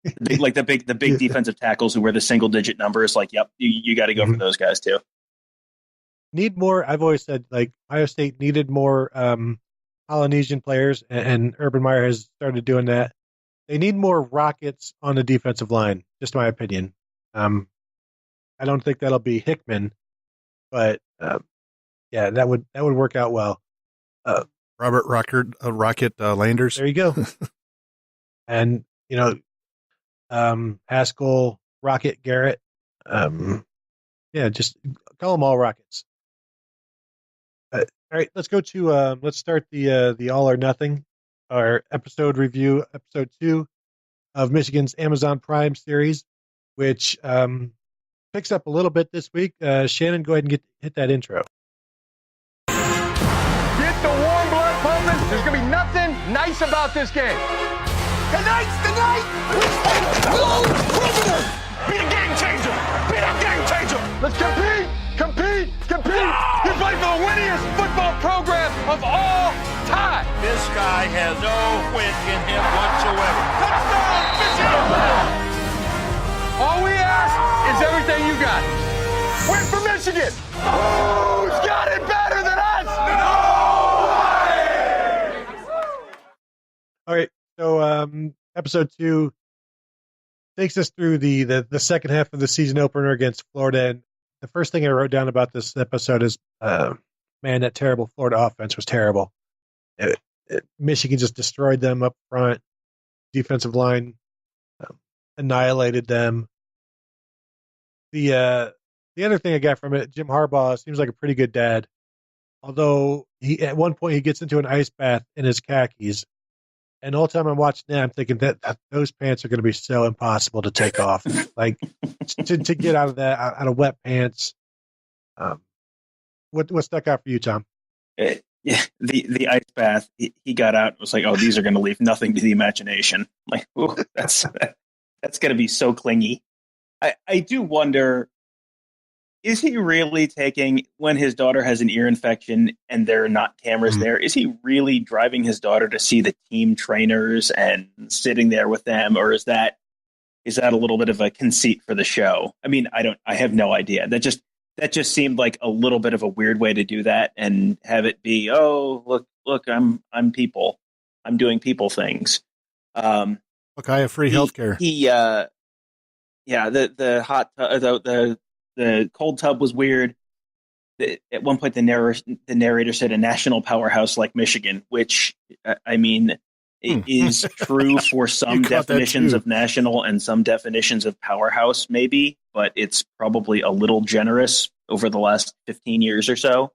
the big defensive tackles who wear the single digit numbers. Like, yep, you got to go for those guys too. Need more. I've always said, like, Ohio State needed more Polynesian players, and Urban Meyer has started doing that. They need more rockets on the defensive line, just my opinion. I don't think that'll be Hickman, but that would work out well. Robert Rocket Landers. There you go. And Haskell, Rocket Garrett. Just call them all Rockets. All right, let's go to let's start the All or Nothing, our episode review, episode 2 of Michigan's Amazon Prime series. which picks up a little bit this week. Shannon, go ahead and hit that intro. Get the warm blood pumping. There's going to be nothing nice about this game. Tonight's the night. No prisoner. Be a game changer. Be a game changer. Let's compete. Compete. Compete. You play for the winningest football program of all time. This guy has no wit in him whatsoever. Touchdown, Michigan. All we ask is everything you got. Win for Michigan. Who's got it better than us? All right, so episode 2 takes us through the second half of the season opener against Florida. And the first thing I wrote down about this episode is, man, that terrible Florida offense was terrible. Michigan just destroyed them up front. Defensive line annihilated them. The other thing I got from it, Jim Harbaugh seems like a pretty good dad. Although at one point he gets into an ice bath in his khakis. And all the time I'm watching that, I'm thinking that those pants are going to be so impossible to take off. Like to get out of wet pants. What stuck out for you, Tom? Yeah, the ice bath. He got out and was like, "Oh, these are going to leave nothing to the imagination." Like, ooh, that's going to be so clingy. I do wonder, is he really taking, when his daughter has an ear infection and there are not cameras there, is he really driving his daughter to see the team trainers and sitting there with them? Or is that a little bit of a conceit for the show? I mean, I have no idea. That just seemed like a little bit of a weird way to do that and have it be, oh, look, I'm people. I'm doing people things. Look, I have free healthcare. The hot the cold tub was weird. At one point, the narrator said a national powerhouse like Michigan, which I mean is true for some definitions of national and some definitions of powerhouse, maybe, but it's probably a little generous over the last 15 years or so.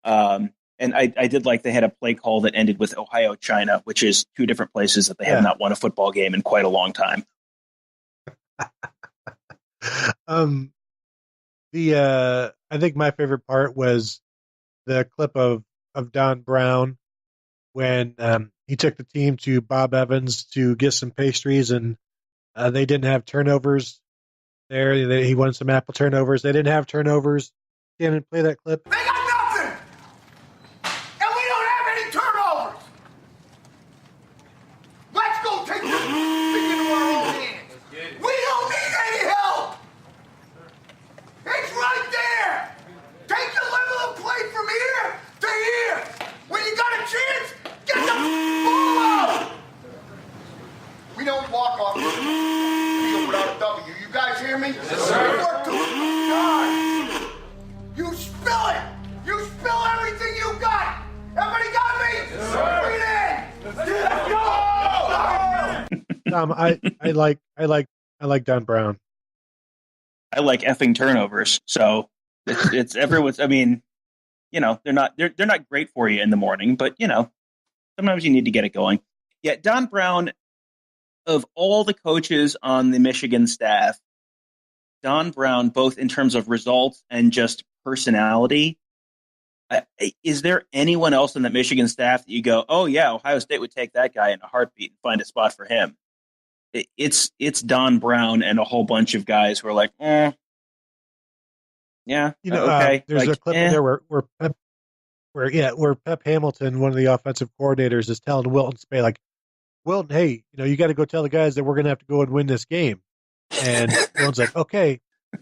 And I did like they had a play call that ended with Ohio, China, which is two different places that they have not won a football game in quite a long time. I think my favorite part was the clip of Don Brown when he took the team to Bob Evans to get some pastries, and they didn't have turnovers there. He wanted some apple turnovers. They didn't have turnovers. Shannon, play that clip. They got nothing! And we don't have any turnovers! Let's go take this into our own hands. We don't need any help! It's right there! Take the level of play from here to here! When you got a chance, get the ball out! We don't walk off the field without a W. You guys hear me? Yes, sir. Work to it. God. You spill it! You spill everything you got! Everybody got me? Yes, sir. Bring it in! Let's go! Tom, I like Don Brown. I like effing turnovers, so it's everyone's. I mean, they're not great for you in the morning, but sometimes you need to get it going. Yeah, Don Brown, of all the coaches on the Michigan staff, Don Brown, both in terms of results and just personality, is there anyone else in the Michigan staff that you go, oh yeah, Ohio State would take that guy in a heartbeat and find a spot for him? It's Don Brown and a whole bunch of guys who are like, yeah, okay. There's a clip in there where Pep Hamilton, one of the offensive coordinators, is telling Wilton Spay, like, Wilton, hey, you got to go tell the guys that we're going to have to go and win this game. And Wilton's like, okay.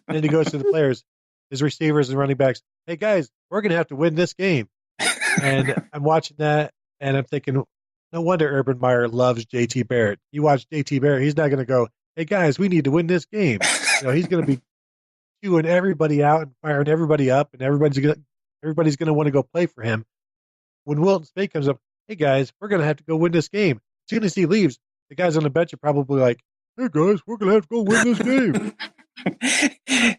And then he goes to the players, his receivers and running backs, hey guys, we're going to have to win this game. And I'm watching that and I'm thinking, no wonder Urban Meyer loves JT Barrett. You watch JT Barrett, he's not going to go, hey guys, we need to win this game. He's going to be chewing everybody out and firing everybody up, and everybody's going to want to go play for him. When Wilton Speight comes up, hey guys, we're going to have to go win this game. As soon as he leaves, the guys on the bench are probably like, hey guys, we're going to have to go win this game.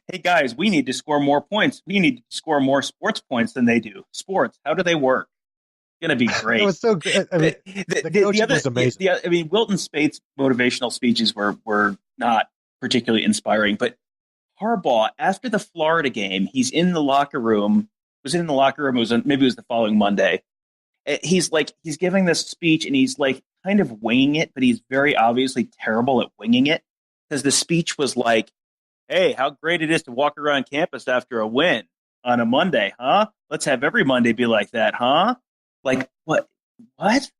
Hey guys, we need to score more points. We need to score more sports points than they do. Sports, how do they work? Going to be great. It was so good. I mean, the coaching was amazing. Wilton Spate's motivational speeches were not particularly inspiring. But Harbaugh, after the Florida game, he's in the locker room. Was in the locker room. Maybe it was the following Monday. He's giving this speech and he's like kind of winging it, but he's very obviously terrible at winging it, because the speech was like, "Hey, how great it is to walk around campus after a win on a Monday, huh? Let's have every Monday be like that, huh?" Like, what?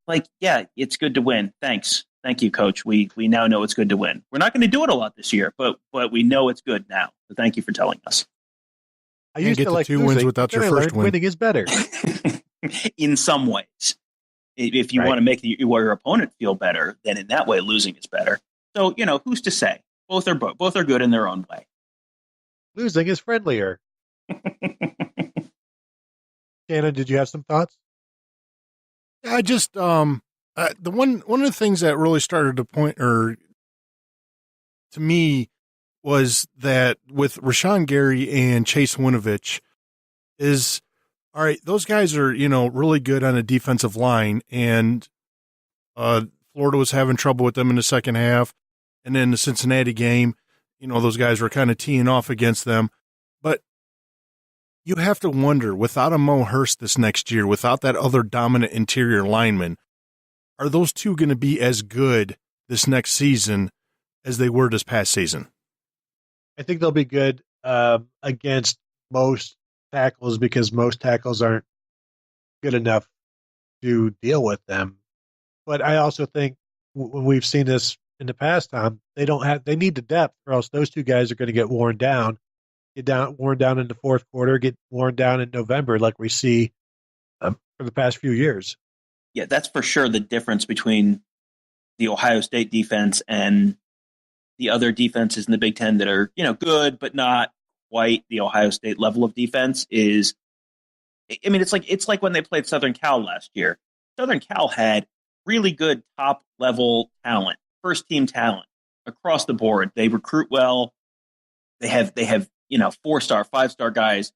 Like, yeah, it's good to win. Thanks. Thank you, coach. We now know it's good to win. We're not going to do it a lot this year, but we know it's good now. So thank you for telling us. I used get to the like 2 losing, wins without your then I first learned win. winning is better. In some ways, if you Right. want to make your opponent feel better, then in that way, losing is better. So, who's to say? Both are good in their own way. Losing is friendlier. Shannon, did you have some thoughts? I just one of the things that really started to point to me was that with Rashawn Gary and Chase Winovich is, all right, those guys are, really good on a defensive line, and Florida was having trouble with them in the second half. And then the Cincinnati game, those guys were kind of teeing off against them. But you have to wonder, without a Mo Hurst this next year, without that other dominant interior lineman, are those two going to be as good this next season as they were this past season? I think they'll be good against most tackles, because most tackles aren't good enough to deal with them. But I also think when we've seen this in the past, Tom, they need the depth, or else those two guys are going to get worn down in the fourth quarter, get worn down in November, like we see for the past few years. Yeah, that's for sure the difference between the Ohio State defense and the other defenses in the Big Ten that are, good, but not quite the Ohio State level of defense. Is, I mean, it's like when they played Southern Cal last year. Southern Cal had really good top level talent, first team talent across the board. They recruit well. They have 4-star, 5-star guys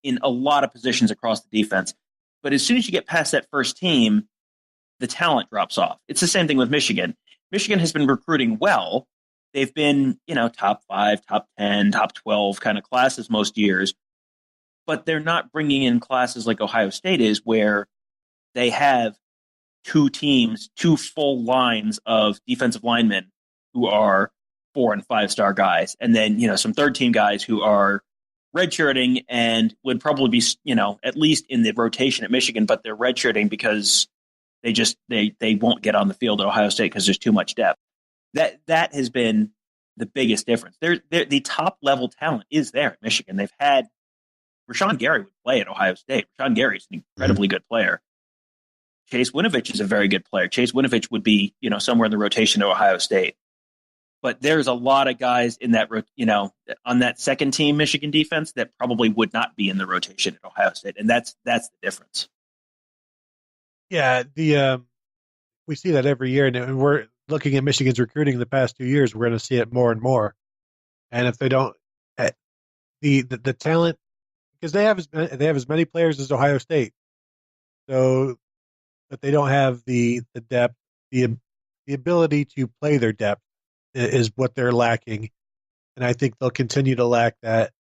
in a lot of positions across the defense. But as soon as you get past that first team, the talent drops off. It's the same thing with Michigan. Michigan has been recruiting well. They've been, top 5, top 10, top 12 kind of classes most years, but they're not bringing in classes like Ohio State is, where they have two full lines of defensive linemen who are 4- and 5-star guys. And then, some third team guys who are redshirting and would probably be, at least in the rotation at Michigan, but they're redshirting because they won't get on the field at Ohio State because there's too much depth. That has been the biggest difference. The top level talent is there at Michigan. They've had Rashawn Gary would play at Ohio State. Rashawn Gary is an incredibly good player. Chase Winovich is a very good player. Chase Winovich would be, somewhere in the rotation at Ohio State. But there's a lot of guys in that, on that second team Michigan defense that probably would not be in the rotation at Ohio State, and that's the difference. Yeah, we see that every year, and we're looking at Michigan's recruiting the past 2 years. We're going to see it more and more. And if they don't, the talent, because they have as many players as Ohio State, so but they don't have the depth, the ability to play their depth is what they're lacking, and I think they'll continue to lack that.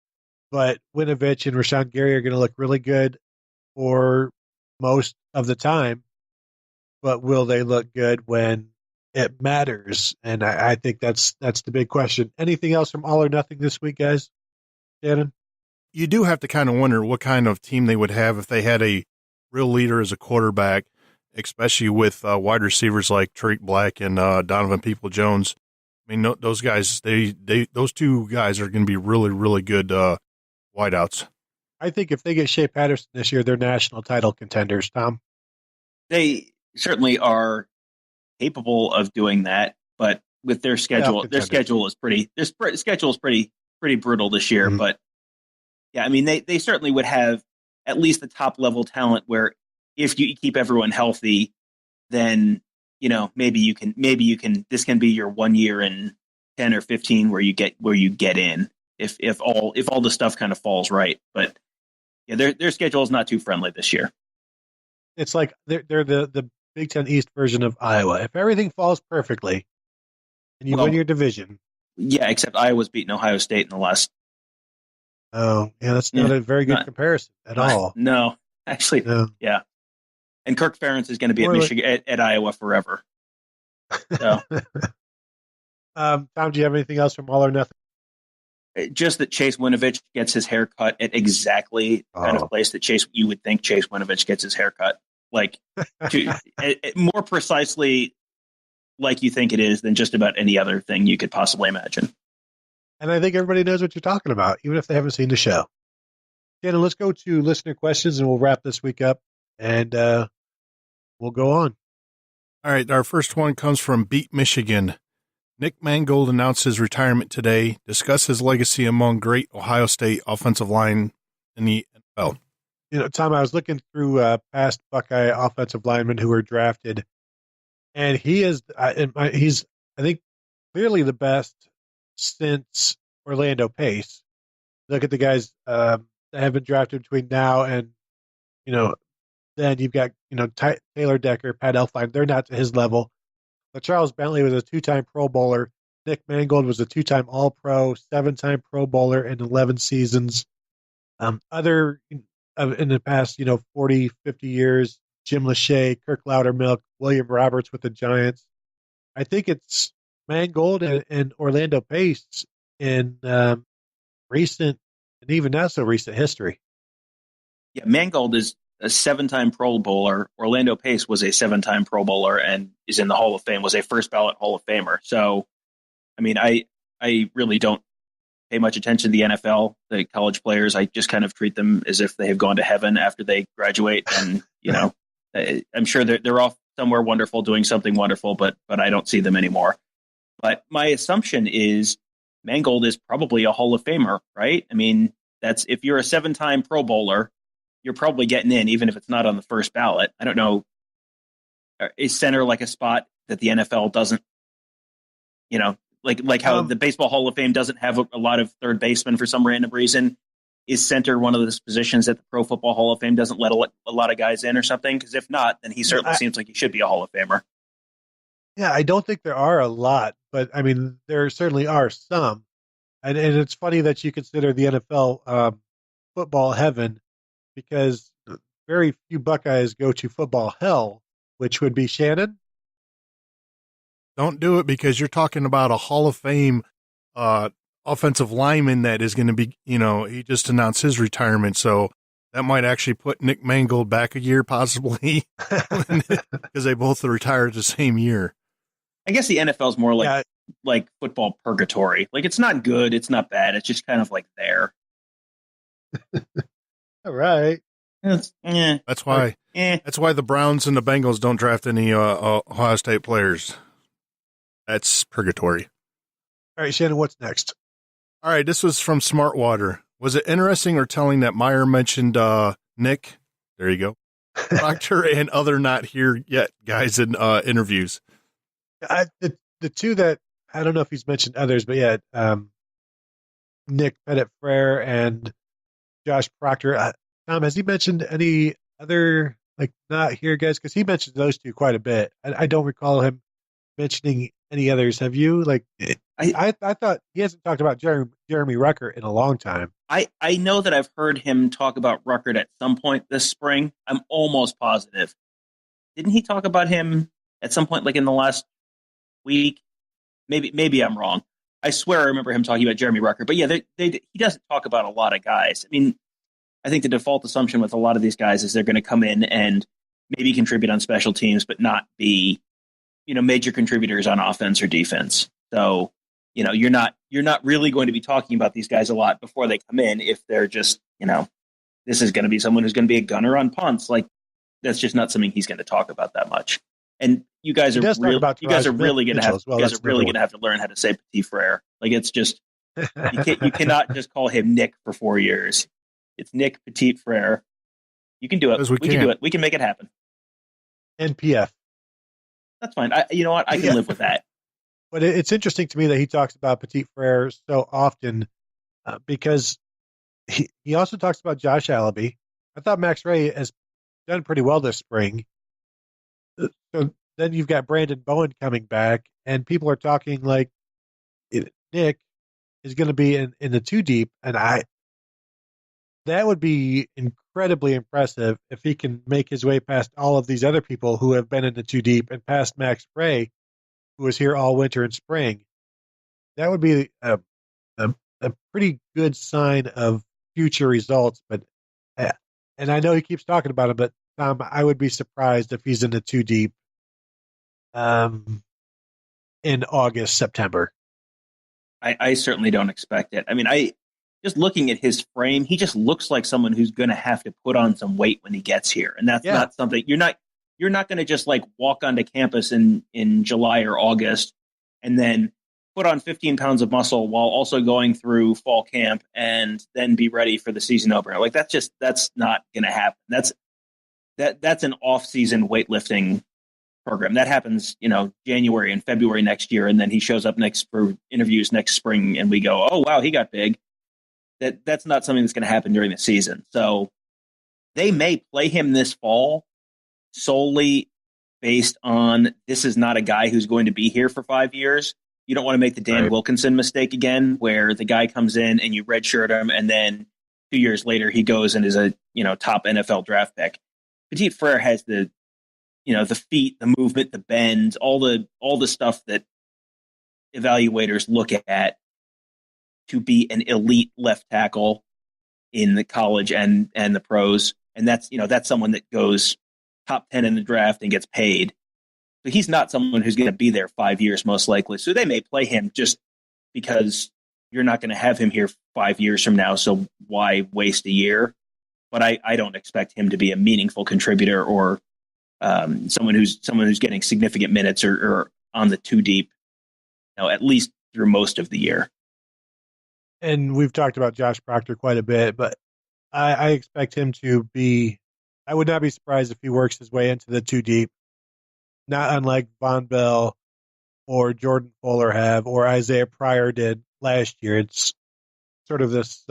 But Winovich and Rashawn Gary are going to look really good for most of the time, but will they look good when it matters? And I think that's the big question. Anything else from All or Nothing this week, guys? Shannon? You do have to kind of wonder what kind of team they would have if they had a real leader as a quarterback, especially with wide receivers like Tariq Black and Donovan People-Jones. I mean, those guys, those two guys are going to be really, really good wideouts. I think if they get Shea Patterson this year, they're national title contenders, Tom. They certainly are capable of doing that, but with their schedule, their schedule is pretty brutal this year. Mm-hmm. But yeah, I mean, they certainly would have at least the top level talent where if you keep everyone healthy, then maybe you can this can be your 1 year in 10 or 15 where you get in if all the stuff kind of falls right. But yeah, their schedule is not too friendly this year. It's like they're the Big Ten East version of Iowa. If everything falls perfectly and you win your division, Yeah, except Iowa's beaten Ohio State in the last. Oh, yeah, that's not a very good not- comparison at all. No, actually, No. yeah. And Kirk Ferentz is going to be at Or like- Michigan at Iowa forever. So Tom, do you have anything else from All or Nothing? just that Chase Winovich gets his hair cut at exactly the kind of place that you would think Chase Winovich gets his hair cut, like more precisely like you think it is than just about any other thing you could possibly imagine. And I think everybody knows what you're talking about, even if they haven't seen the show. Shannon, let's go to listener questions, and we'll wrap this week up, and we'll go on. All right, our first one comes from Beat Michigan. Nick Mangold announced his retirement today. Discuss his legacy among great Ohio State offensive line in the NFL. You know, Tom, I was looking through past Buckeye offensive linemen who were drafted, and he's, I think, clearly the best since Orlando Pace. Look at the guys that have been drafted between now and, then you've got, Taylor Decker, Pat Elflein. They're not to his level. But Charles Bentley was a 2-time Pro Bowler. Nick Mangold was a 2-time All-Pro, 7-time Pro Bowler in 11 seasons. In the past, 40, 50 years, Jim Lachey, Kirk Loudermilk, William Roberts with the Giants. I think it's Mangold and Orlando Pace in recent and even not so recent history. Yeah, Mangold is a 7-time Pro Bowler. Orlando Pace was a 7-time Pro Bowler and is in the Hall of Fame, was a first ballot Hall of Famer. So, I mean, I really don't pay much attention to the NFL, the college players. I just kind of treat them as if they have gone to heaven after they graduate. And, I'm sure they're off somewhere wonderful, doing something wonderful, but I don't see them anymore. But my assumption is Mangold is probably a Hall of Famer, right? I mean, if you're a 7-time Pro Bowler, you're probably getting in, even if it's not on the first ballot. I don't know. Is center like a spot that the NFL doesn't, like how the Baseball Hall of Fame doesn't have a lot of third basemen for some random reason? Is center one of those positions that the Pro Football Hall of Fame doesn't let a lot of guys in or something? Because if not, then he certainly seems like he should be a Hall of Famer. Yeah, I don't think there are a lot, but I mean, there certainly are some. And it's funny that you consider the NFL football heaven, because very few Buckeyes go to football hell, which would be Shannon. Don't do it, because you're talking about a Hall of Fame offensive lineman that is going to be, he just announced his retirement. So that might actually put Nick Mangold back a year, possibly, because they both retired the same year. I guess the NFL is more like football purgatory. Like, it's not good, it's not bad, it's just kind of like there. All right. That's why the Browns and the Bengals don't draft any Ohio State players. That's purgatory. All right, Shannon, what's next? All right, this was from Smartwater. Was it interesting or telling that Meyer mentioned Nick? There you go. Proctor and other not here yet guys in interviews. The two that, I don't know if he's mentioned others, but yeah, Nick Pettit-Frere and Josh Proctor. Tom, has he mentioned any other, not here guys? Because he mentioned those two quite a bit. I don't recall him mentioning any others. Have you? I thought he hasn't talked about Jeremy Ruckert in a long time. I know that I've heard him talk about Ruckert at some point this spring. I'm almost positive. Didn't he talk about him at some point, like in the last week? Maybe I'm wrong. I swear I remember him talking about Jeremy Ruckert. But yeah, he doesn't talk about a lot of guys. I mean, I think the default assumption with a lot of these guys is they're going to come in and maybe contribute on special teams, but not be, major contributors on offense or defense. So, you're not really going to be talking about these guys a lot before they come in if they're just, this is going to be someone who's going to be a gunner on punts. Like, that's just not something he's going to talk about that much. And you guys are really going to have to learn how to say Petit Frere. Like, it's just you cannot just call him Nick for 4 years. It's Nick Petit Frere. You can do it. We can do it. We can make it happen. NPF. That's fine. You know what? I can live with that. But it's interesting to me that he talks about Petit Frere so often because he also talks about Josh Allaby. I thought Max Ray has done pretty well this spring. So then you've got Brandon Bowen coming back, and people are talking like Nick is going to be in the two deep, and that would be incredibly impressive if he can make his way past all of these other people who have been in the two deep and past Max Bray, who was here all winter and spring. That would be a pretty good sign of future results. But and I know he keeps talking about it, but Tom, I would be surprised if he's in the two deep in August, September. I certainly don't expect it. I mean, just looking at his frame, he just looks like someone who's going to have to put on some weight when he gets here, and that's not something you're not going to just like walk onto campus in July or August and then put on 15 pounds of muscle while also going through fall camp and then be ready for the season opener. Like that's not going to happen. That's an off-season weightlifting program that happens, January and February next year, and then he shows up next for interviews next spring, and we go, oh wow, he got big. That's not something that's going to happen during the season. So they may play him this fall solely based on this is not a guy who's going to be here for 5 years. You don't want to make the Dan Wilkinson mistake again, where the guy comes in and you redshirt him, and then 2 years later he goes and is a top NFL draft pick. Petit Frere has the feet, the movement, the bend, all the stuff that evaluators look at to be an elite left tackle in the college and the pros. And that's someone that goes top 10 in the draft and gets paid. But he's not someone who's going to be there 5 years, most likely. So they may play him just because you're not going to have him here 5 years from now. So why waste a year? But I don't expect him to be a meaningful contributor or someone who's getting significant minutes or on the two deep, at least through most of the year. And we've talked about Josh Proctor quite a bit, but I expect him to be. I would not be surprised if he works his way into the two deep, not unlike Von Bell or Jordan Fuller have, or Isaiah Pryor did last year. It's sort of this.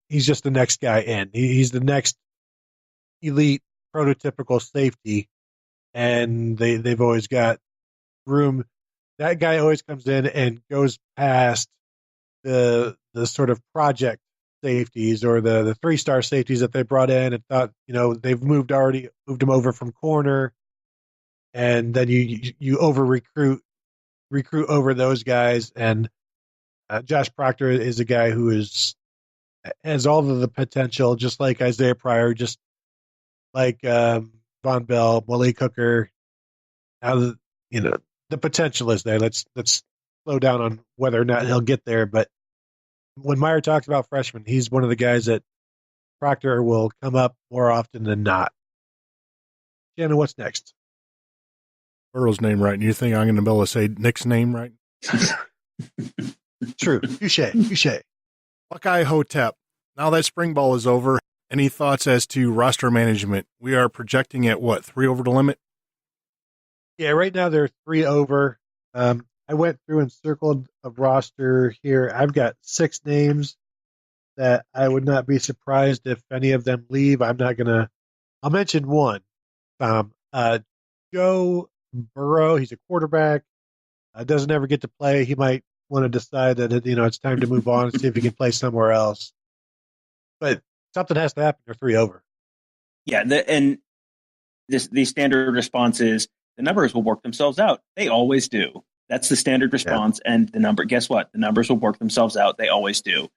He's just the next guy in. He's the next elite prototypical safety, and they've always got room. That guy always comes in and goes past the sort of project safeties or the 3-star safeties that they brought in and thought, they've moved him over from corner, and then you over recruit over those guys. And Josh Proctor is a guy who has all of the potential, just like Isaiah Pryor, just like Von Bell, Malik Hooker. Now the potential is there. Let's slow down on whether or not he'll get there. But when Meyer talks about freshmen, he's one of the guys that Proctor will come up more often than not. Shannon, what's next? Burrow's name right, and you think I'm going to be able to say Nick's name right? True. Touche. Buckeye Hotep. Now that spring ball is over, any thoughts as to roster management? We are projecting at 3 over the limit? Yeah, right now they're 3 over. I went through and circled a roster here. I've got 6 names that I would not be surprised if any of them leave. I'll mention one, Tom. Joe Burrow, he's a quarterback. Doesn't ever get to play. He might want to decide that it's time to move on and see if he can play somewhere else. But something has to happen. They're 3 over. Yeah, the standard response is the numbers will work themselves out. They always do. That's the standard response. Yeah. And guess what? The numbers will work themselves out. They always do.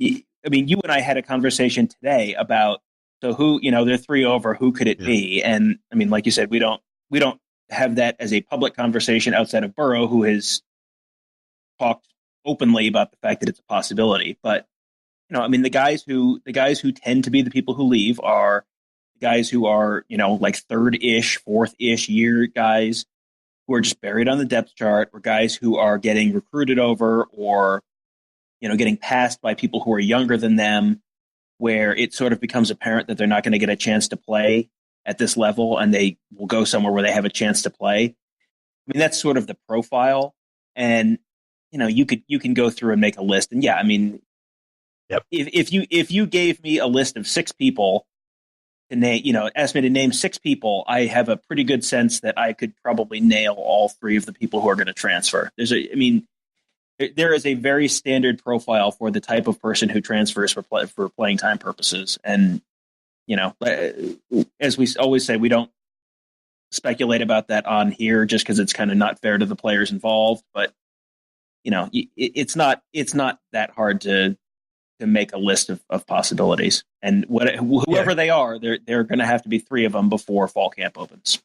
I mean, you and I had a conversation today about, so who, they're 3 over, who could it be? And I mean, like you said, we don't have that as a public conversation outside of Burrow, who has talked openly about the fact that it's a possibility. But, the guys who tend to be the people who leave are guys who are, like third-ish, fourth-ish year guys who are just buried on the depth chart, or guys who are getting recruited over or, getting passed by people who are younger than them, where it sort of becomes apparent that they're not going to get a chance to play at this level and they will go somewhere where they have a chance to play. I mean, that's sort of the profile. And, you can go through and make a list. And yeah, I mean, if you gave me a list of 6 people to name, asked me to name 6 people, I have a pretty good sense that I could probably nail all 3 of the people who are going to transfer. there is a very standard profile for the type of person who transfers for playing time purposes. And, as we always say, we don't speculate about that on here just because it's kind of not fair to the players involved. But, it's not that hard to make a list of possibilities. And whoever they are, they're going to have to be 3 of them before fall camp opens.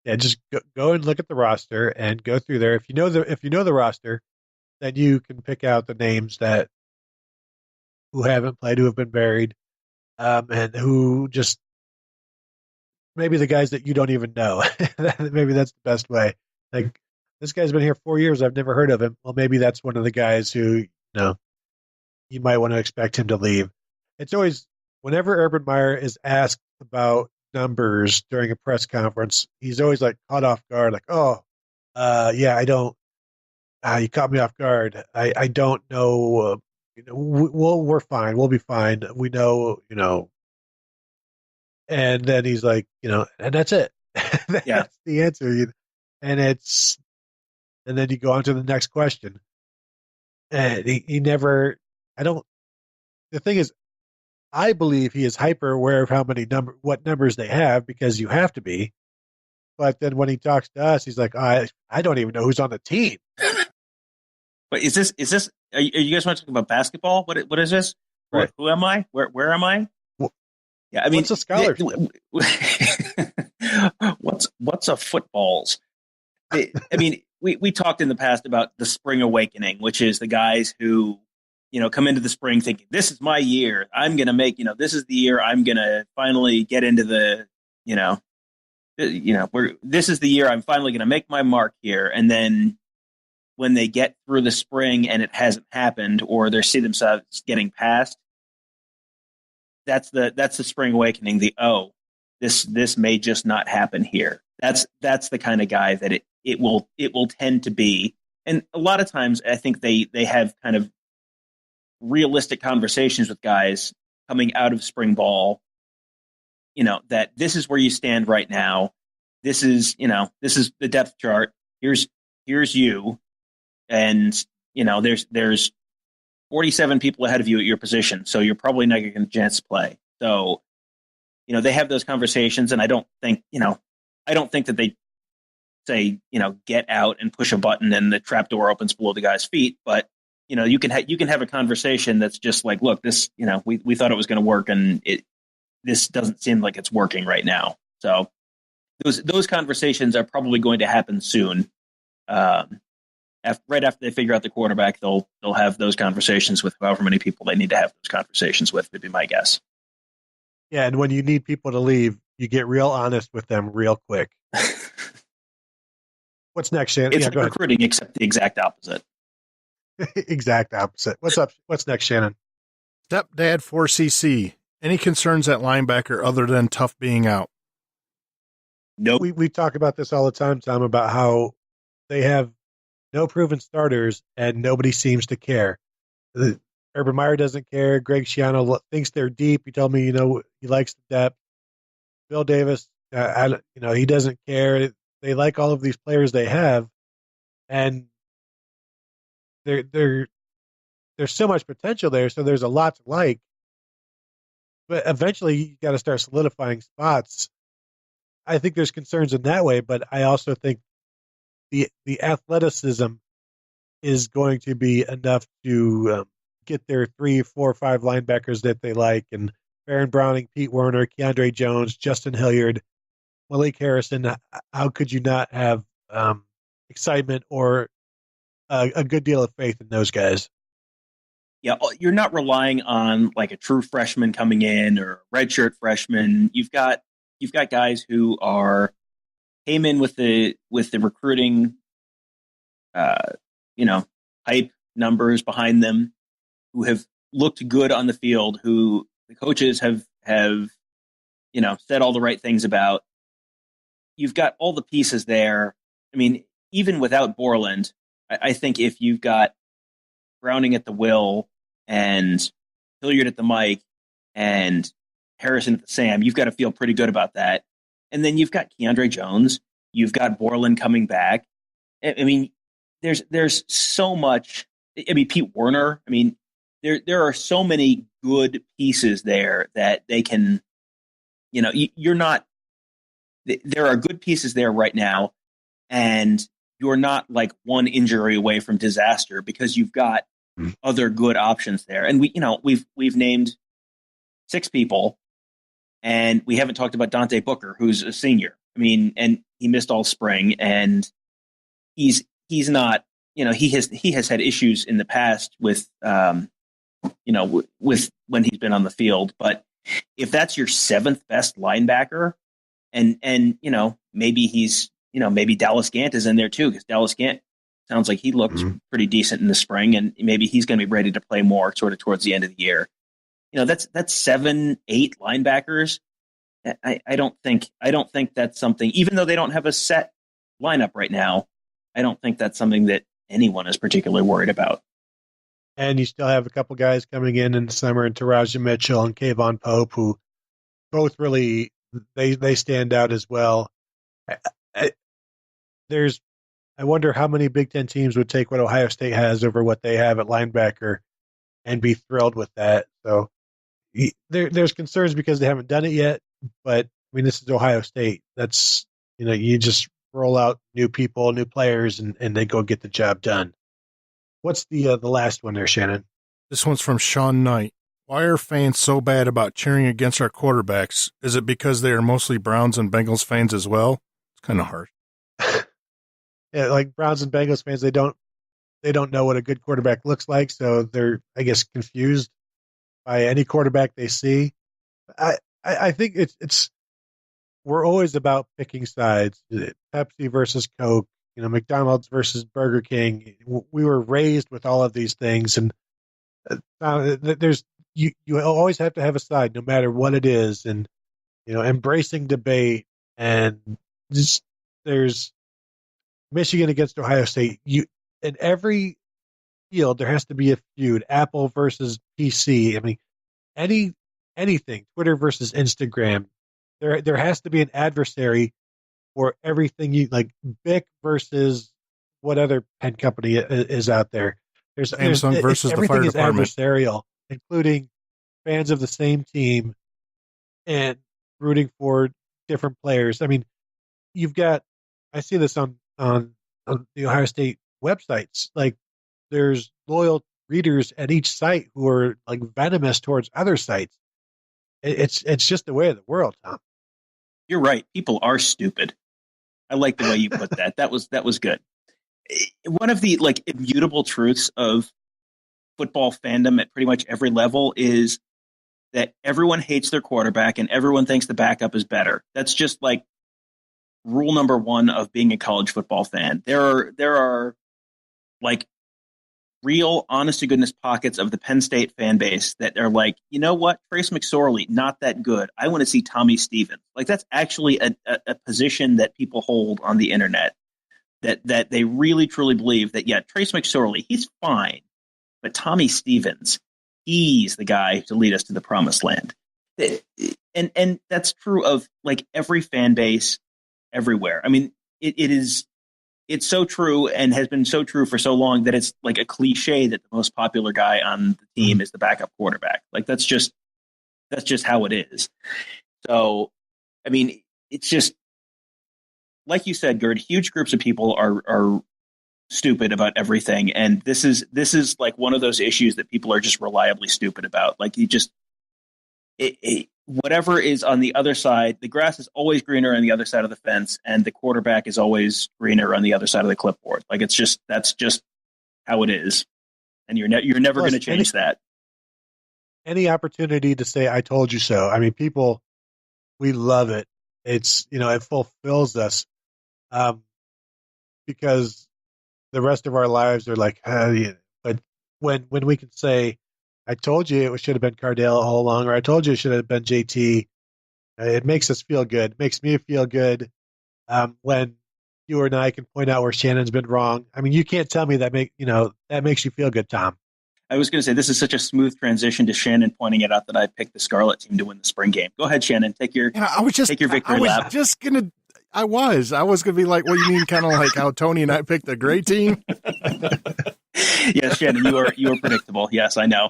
Yeah, just go and look at the roster and go through there. If you know the roster, then you can pick out the names who haven't played, who have been buried, and who just maybe the guys that you don't even know. Maybe that's the best way. Like, this guy's been here 4 years. I've never heard of him. Well, maybe that's one of the guys who you might want to expect him to leave. It's always whenever Urban Meyer is asked about numbers during a press conference, he's always like caught off guard, like, I don't. You caught me off guard. I don't know. We're fine. We'll be fine. We know. And then he's like, and that's it. That's the answer. And then you go on to the next question. And he never. The thing is, I believe he is hyper aware of what numbers they have, because you have to be. But then when he talks to us, he's like, I don't even know who's on the team. But is this? Are you guys want to talk about basketball? What is this? Right. Who am I? Where am I? Well, yeah, I mean, what's a scholarship? What's a footballs? I mean, we talked in the past about the spring awakening, which is the guys who come into the spring thinking, this is my year. I'm going to make this is the year I'm going to finally get into the this is the year I'm finally going to make my mark here. And then when they get through the spring and it hasn't happened, or they see themselves getting past, that's the spring awakening. This may just not happen here. That's the kind of guy that it will tend to be. And a lot of times I think they have kind of realistic conversations with guys coming out of spring ball, that this is where you stand right now. This is the depth chart. Here's you. And, there's 47 people ahead of you at your position. So you're probably not getting a chance to play. So, they have those conversations, and I don't think that they say, get out and push a button and the trap door opens below the guy's feet. But, you can have a conversation that's just like, look, this, we thought it was going to work, and this doesn't seem like it's working right now. So those conversations are probably going to happen soon. Right after they figure out the quarterback, they'll have those conversations with however many people they need to have those conversations with, would be my guess. Yeah, and when you need people to leave, you get real honest with them real quick. What's next, Shannon? It's like recruiting, except the exact opposite. Exact opposite. What's up? What's next, Shannon? Stepdad 4CC. Any concerns at linebacker other than Tough being out? Nope. We talk about this all the time, Tom, about how they have no proven starters and nobody seems to care. Urban Meyer doesn't care. Greg Schiano thinks they're deep. He told me, he likes the depth. Bill Davis, he doesn't care. They like all of these players they have, and there's so much potential there. So there's a lot to like, but eventually you got to start solidifying spots. I think there's concerns in that way, but I also think the athleticism is going to be enough to get their 3, 4, 5 linebackers that they like, and Baron Browning, Pete Werner, Keandre Jones, Justin Hilliard, Malik Harrison. How could you not have excitement or a good deal of faith in those guys? Yeah, you're not relying on like a true freshman coming in or a redshirt freshman. You've got guys who came in with the recruiting, hype numbers behind them, who have looked good on the field, who the coaches have said all the right things about. You've got all the pieces there. I mean, even without Borland, I think if you've got Browning at the will and Hilliard at the mic and Harrison at the Sam, you've got to feel pretty good about that. And then you've got Keandre Jones. You've got Borland coming back. I mean, there's so much. I mean, Pete Werner. I mean, there are so many good pieces there that they can. You're not. There are good pieces there right now, and you're not like one injury away from disaster because you've got other good options there. And we've named 6 people, and we haven't talked about Dante Booker, who's a senior. I mean, and he missed all spring, and he's not. He has had issues in the past with with when he's been on the field. But if that's your 7th best linebacker, and maybe maybe Dallas Gant is in there too, because Dallas Gant sounds like he looked pretty decent in the spring, and maybe he's going to be ready to play more sort of towards the end of the year. That's 7, 8 linebackers. I don't think that's something, even though they don't have a set lineup right now, I don't think that's something that anyone is particularly worried about. And you still have a couple guys coming in the summer, and Taraja Mitchell and Kayvon Pope, who both really they stand out as well. I wonder how many Big Ten teams would take what Ohio State has over what they have at linebacker and be thrilled with that. So there's concerns because they haven't done it yet. But I mean, this is Ohio State. That's you just roll out new people, new players, and they go get the job done. What's the last one there, Shannon? This one's from Sean Knight. Why are fans so bad about cheering against our quarterbacks? Is it because they are mostly Browns and Bengals fans as well? It's kind of harsh. Yeah, like Browns and Bengals fans, they don't know what a good quarterback looks like, so they're, I guess, confused by any quarterback they see. I think it's we're always about picking sides. Pepsi versus Coke, McDonald's versus Burger King. We were raised with all of these things, and you always have to have a side, no matter what it is, and embracing debate. And just there's Michigan against Ohio State. In every field there has to be a feud. Apple versus PC. I mean, anything. Twitter versus Instagram. There has to be an adversary for everything. You like Bic versus what other pen company is out there. Samsung versus the fire department. Everything is adversarial, including fans of the same team and rooting for different players. I mean, I see this on the Ohio State websites. Like, there's loyal readers at each site who are like venomous towards other sites. It's just the way of the world, Tom. You're right. People are stupid. I like the way you put that. That was good. One of the immutable truths of football fandom at pretty much every level is that everyone hates their quarterback and everyone thinks the backup is better. That's just like rule number 1 of being a college football fan. There are like real, honest to goodness pockets of the Penn State fan base that are like, you know what, Trace McSorley, not that good. I want to see Tommy Stevens. Like, that's actually a position that people hold on the internet, that they really truly believe that, yeah, Trace McSorley, he's fine, but Tommy Stevens, he's the guy to lead us to the promised land. And that's true of like every fan base everywhere. I mean, it's so true and has been so true for so long that it's like a cliche that the most popular guy on the team is the backup quarterback. Like, that's just how it is. So, I mean, it's just like you said, Gerd, huge groups of people are stupid about everything. And this is like one of those issues that people are just reliably stupid about. Like, you just, whatever is on the other side, the grass is always greener on the other side of the fence, and the quarterback is always greener on the other side of the clipboard. Like, that's just how it is, and you're never going to change that. Any opportunity to say "I told you so." I mean, people, we love it. It's it fulfills us, because the rest of our lives are like, but when we can say, I told you it should have been Cardale all along, or I told you it should have been JT. It makes us feel good. It makes me feel good when you and I can point out where Shannon's been wrong. I mean, you can't tell me that makes you feel good, Tom. I was going to say, this is such a smooth transition to Shannon pointing it out that I picked the Scarlet team to win the spring game. Go ahead, Shannon. Take your victory lap. I was going to be like, what do you mean? Kind of like how Tony and I picked the gray team. Yes, Shannon, you are predictable. Yes, I know.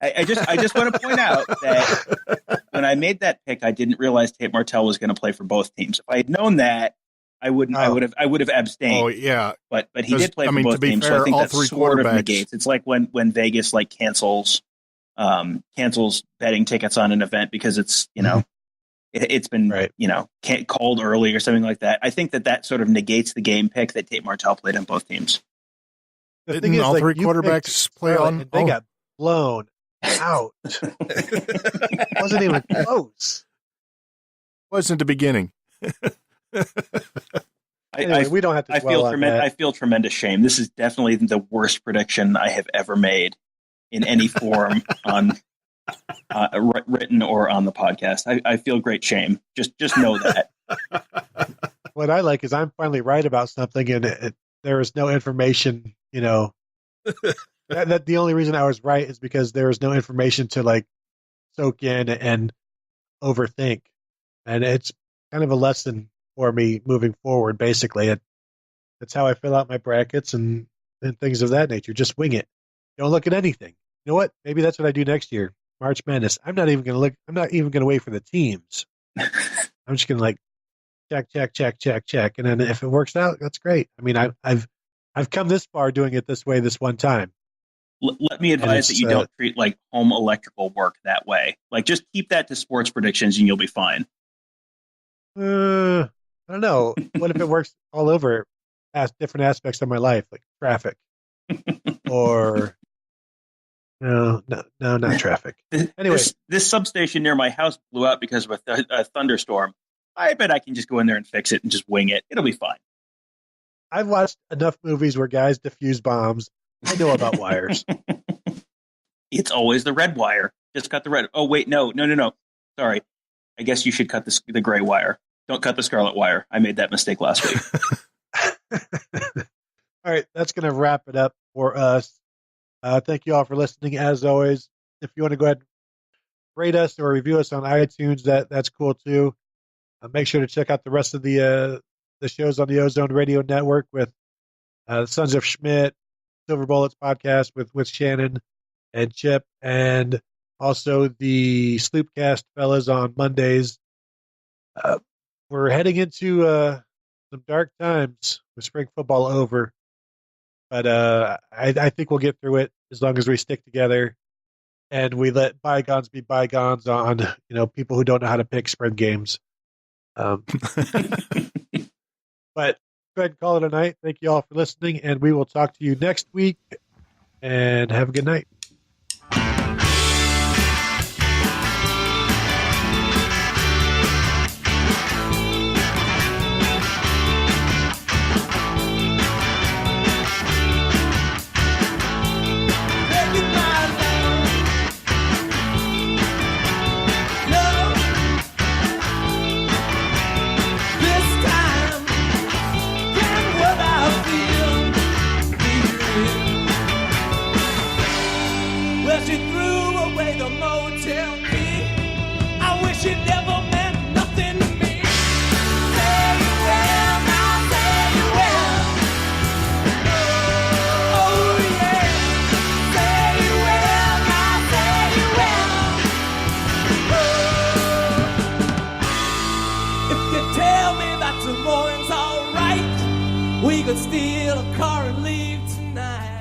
I just want to point out that when I made that pick, I didn't realize Tate Martell was going to play for both teams. If I had known that, I wouldn't. I would have abstained. Oh yeah, but he did play for both teams. Fair, so I think all that three sort of quarterbacks. negates. It's like when Vegas like cancels betting tickets on an event because it's it's been called early or something like that. I think that sort of negates the game pick that Tate Martell played on both teams. The thing is, all like, three you quarterbacks picked play Charlotte, on. and they got blown out. Wasn't even close. Wasn't the beginning. Anyway, we don't have to dwell on that. I feel tremendous shame. This is definitely the worst prediction I have ever made in any form on written or on the podcast. I feel great shame. Just know that. What I like is I'm finally right about something, and there is no information. That the only reason I was right is because there is no information to like soak in and overthink, and it's kind of a lesson for me moving forward. Basically, that's how I fill out my brackets and things of that nature. Just wing it. Don't look at anything. You know what? Maybe that's what I do next year. March Madness. I'm not even going to look. I'm not even going to wait for the teams. I'm just going to like check, and then if it works out, that's great. I mean, I've come this far doing it this way this one time. Let me advise that you don't treat like home electrical work that way. Like, just keep that to sports predictions, and you'll be fine. I don't know. What if it works all over different aspects of my life, like traffic, or no, not traffic. Anyway, this substation near my house blew out because of a thunderstorm. I bet I can just go in there and fix it and just wing it. It'll be fine. I've watched enough movies where guys defuse bombs. I know about wires. It's always the red wire. Just cut the red. Oh, wait, no. Sorry. I guess you should cut the gray wire. Don't cut the scarlet wire. I made that mistake last week. All right, that's going to wrap it up for us. Thank you all for listening. As always, if you want to go ahead and rate us or review us on iTunes, that's cool too. Make sure to check out the rest of the shows on the Ozone Radio Network with Sons of Schmidt, Silver Bullets podcast with Shannon and Chip, and also the Sloopcast fellas on Mondays. We're heading into some dark times with spring football over, but I think we'll get through it as long as we stick together and we let bygones be bygones on people who don't know how to pick spring games. But go ahead and call it a night. Thank you all for listening, and we will talk to you next week. And have a good night. We could steal a car and leave tonight.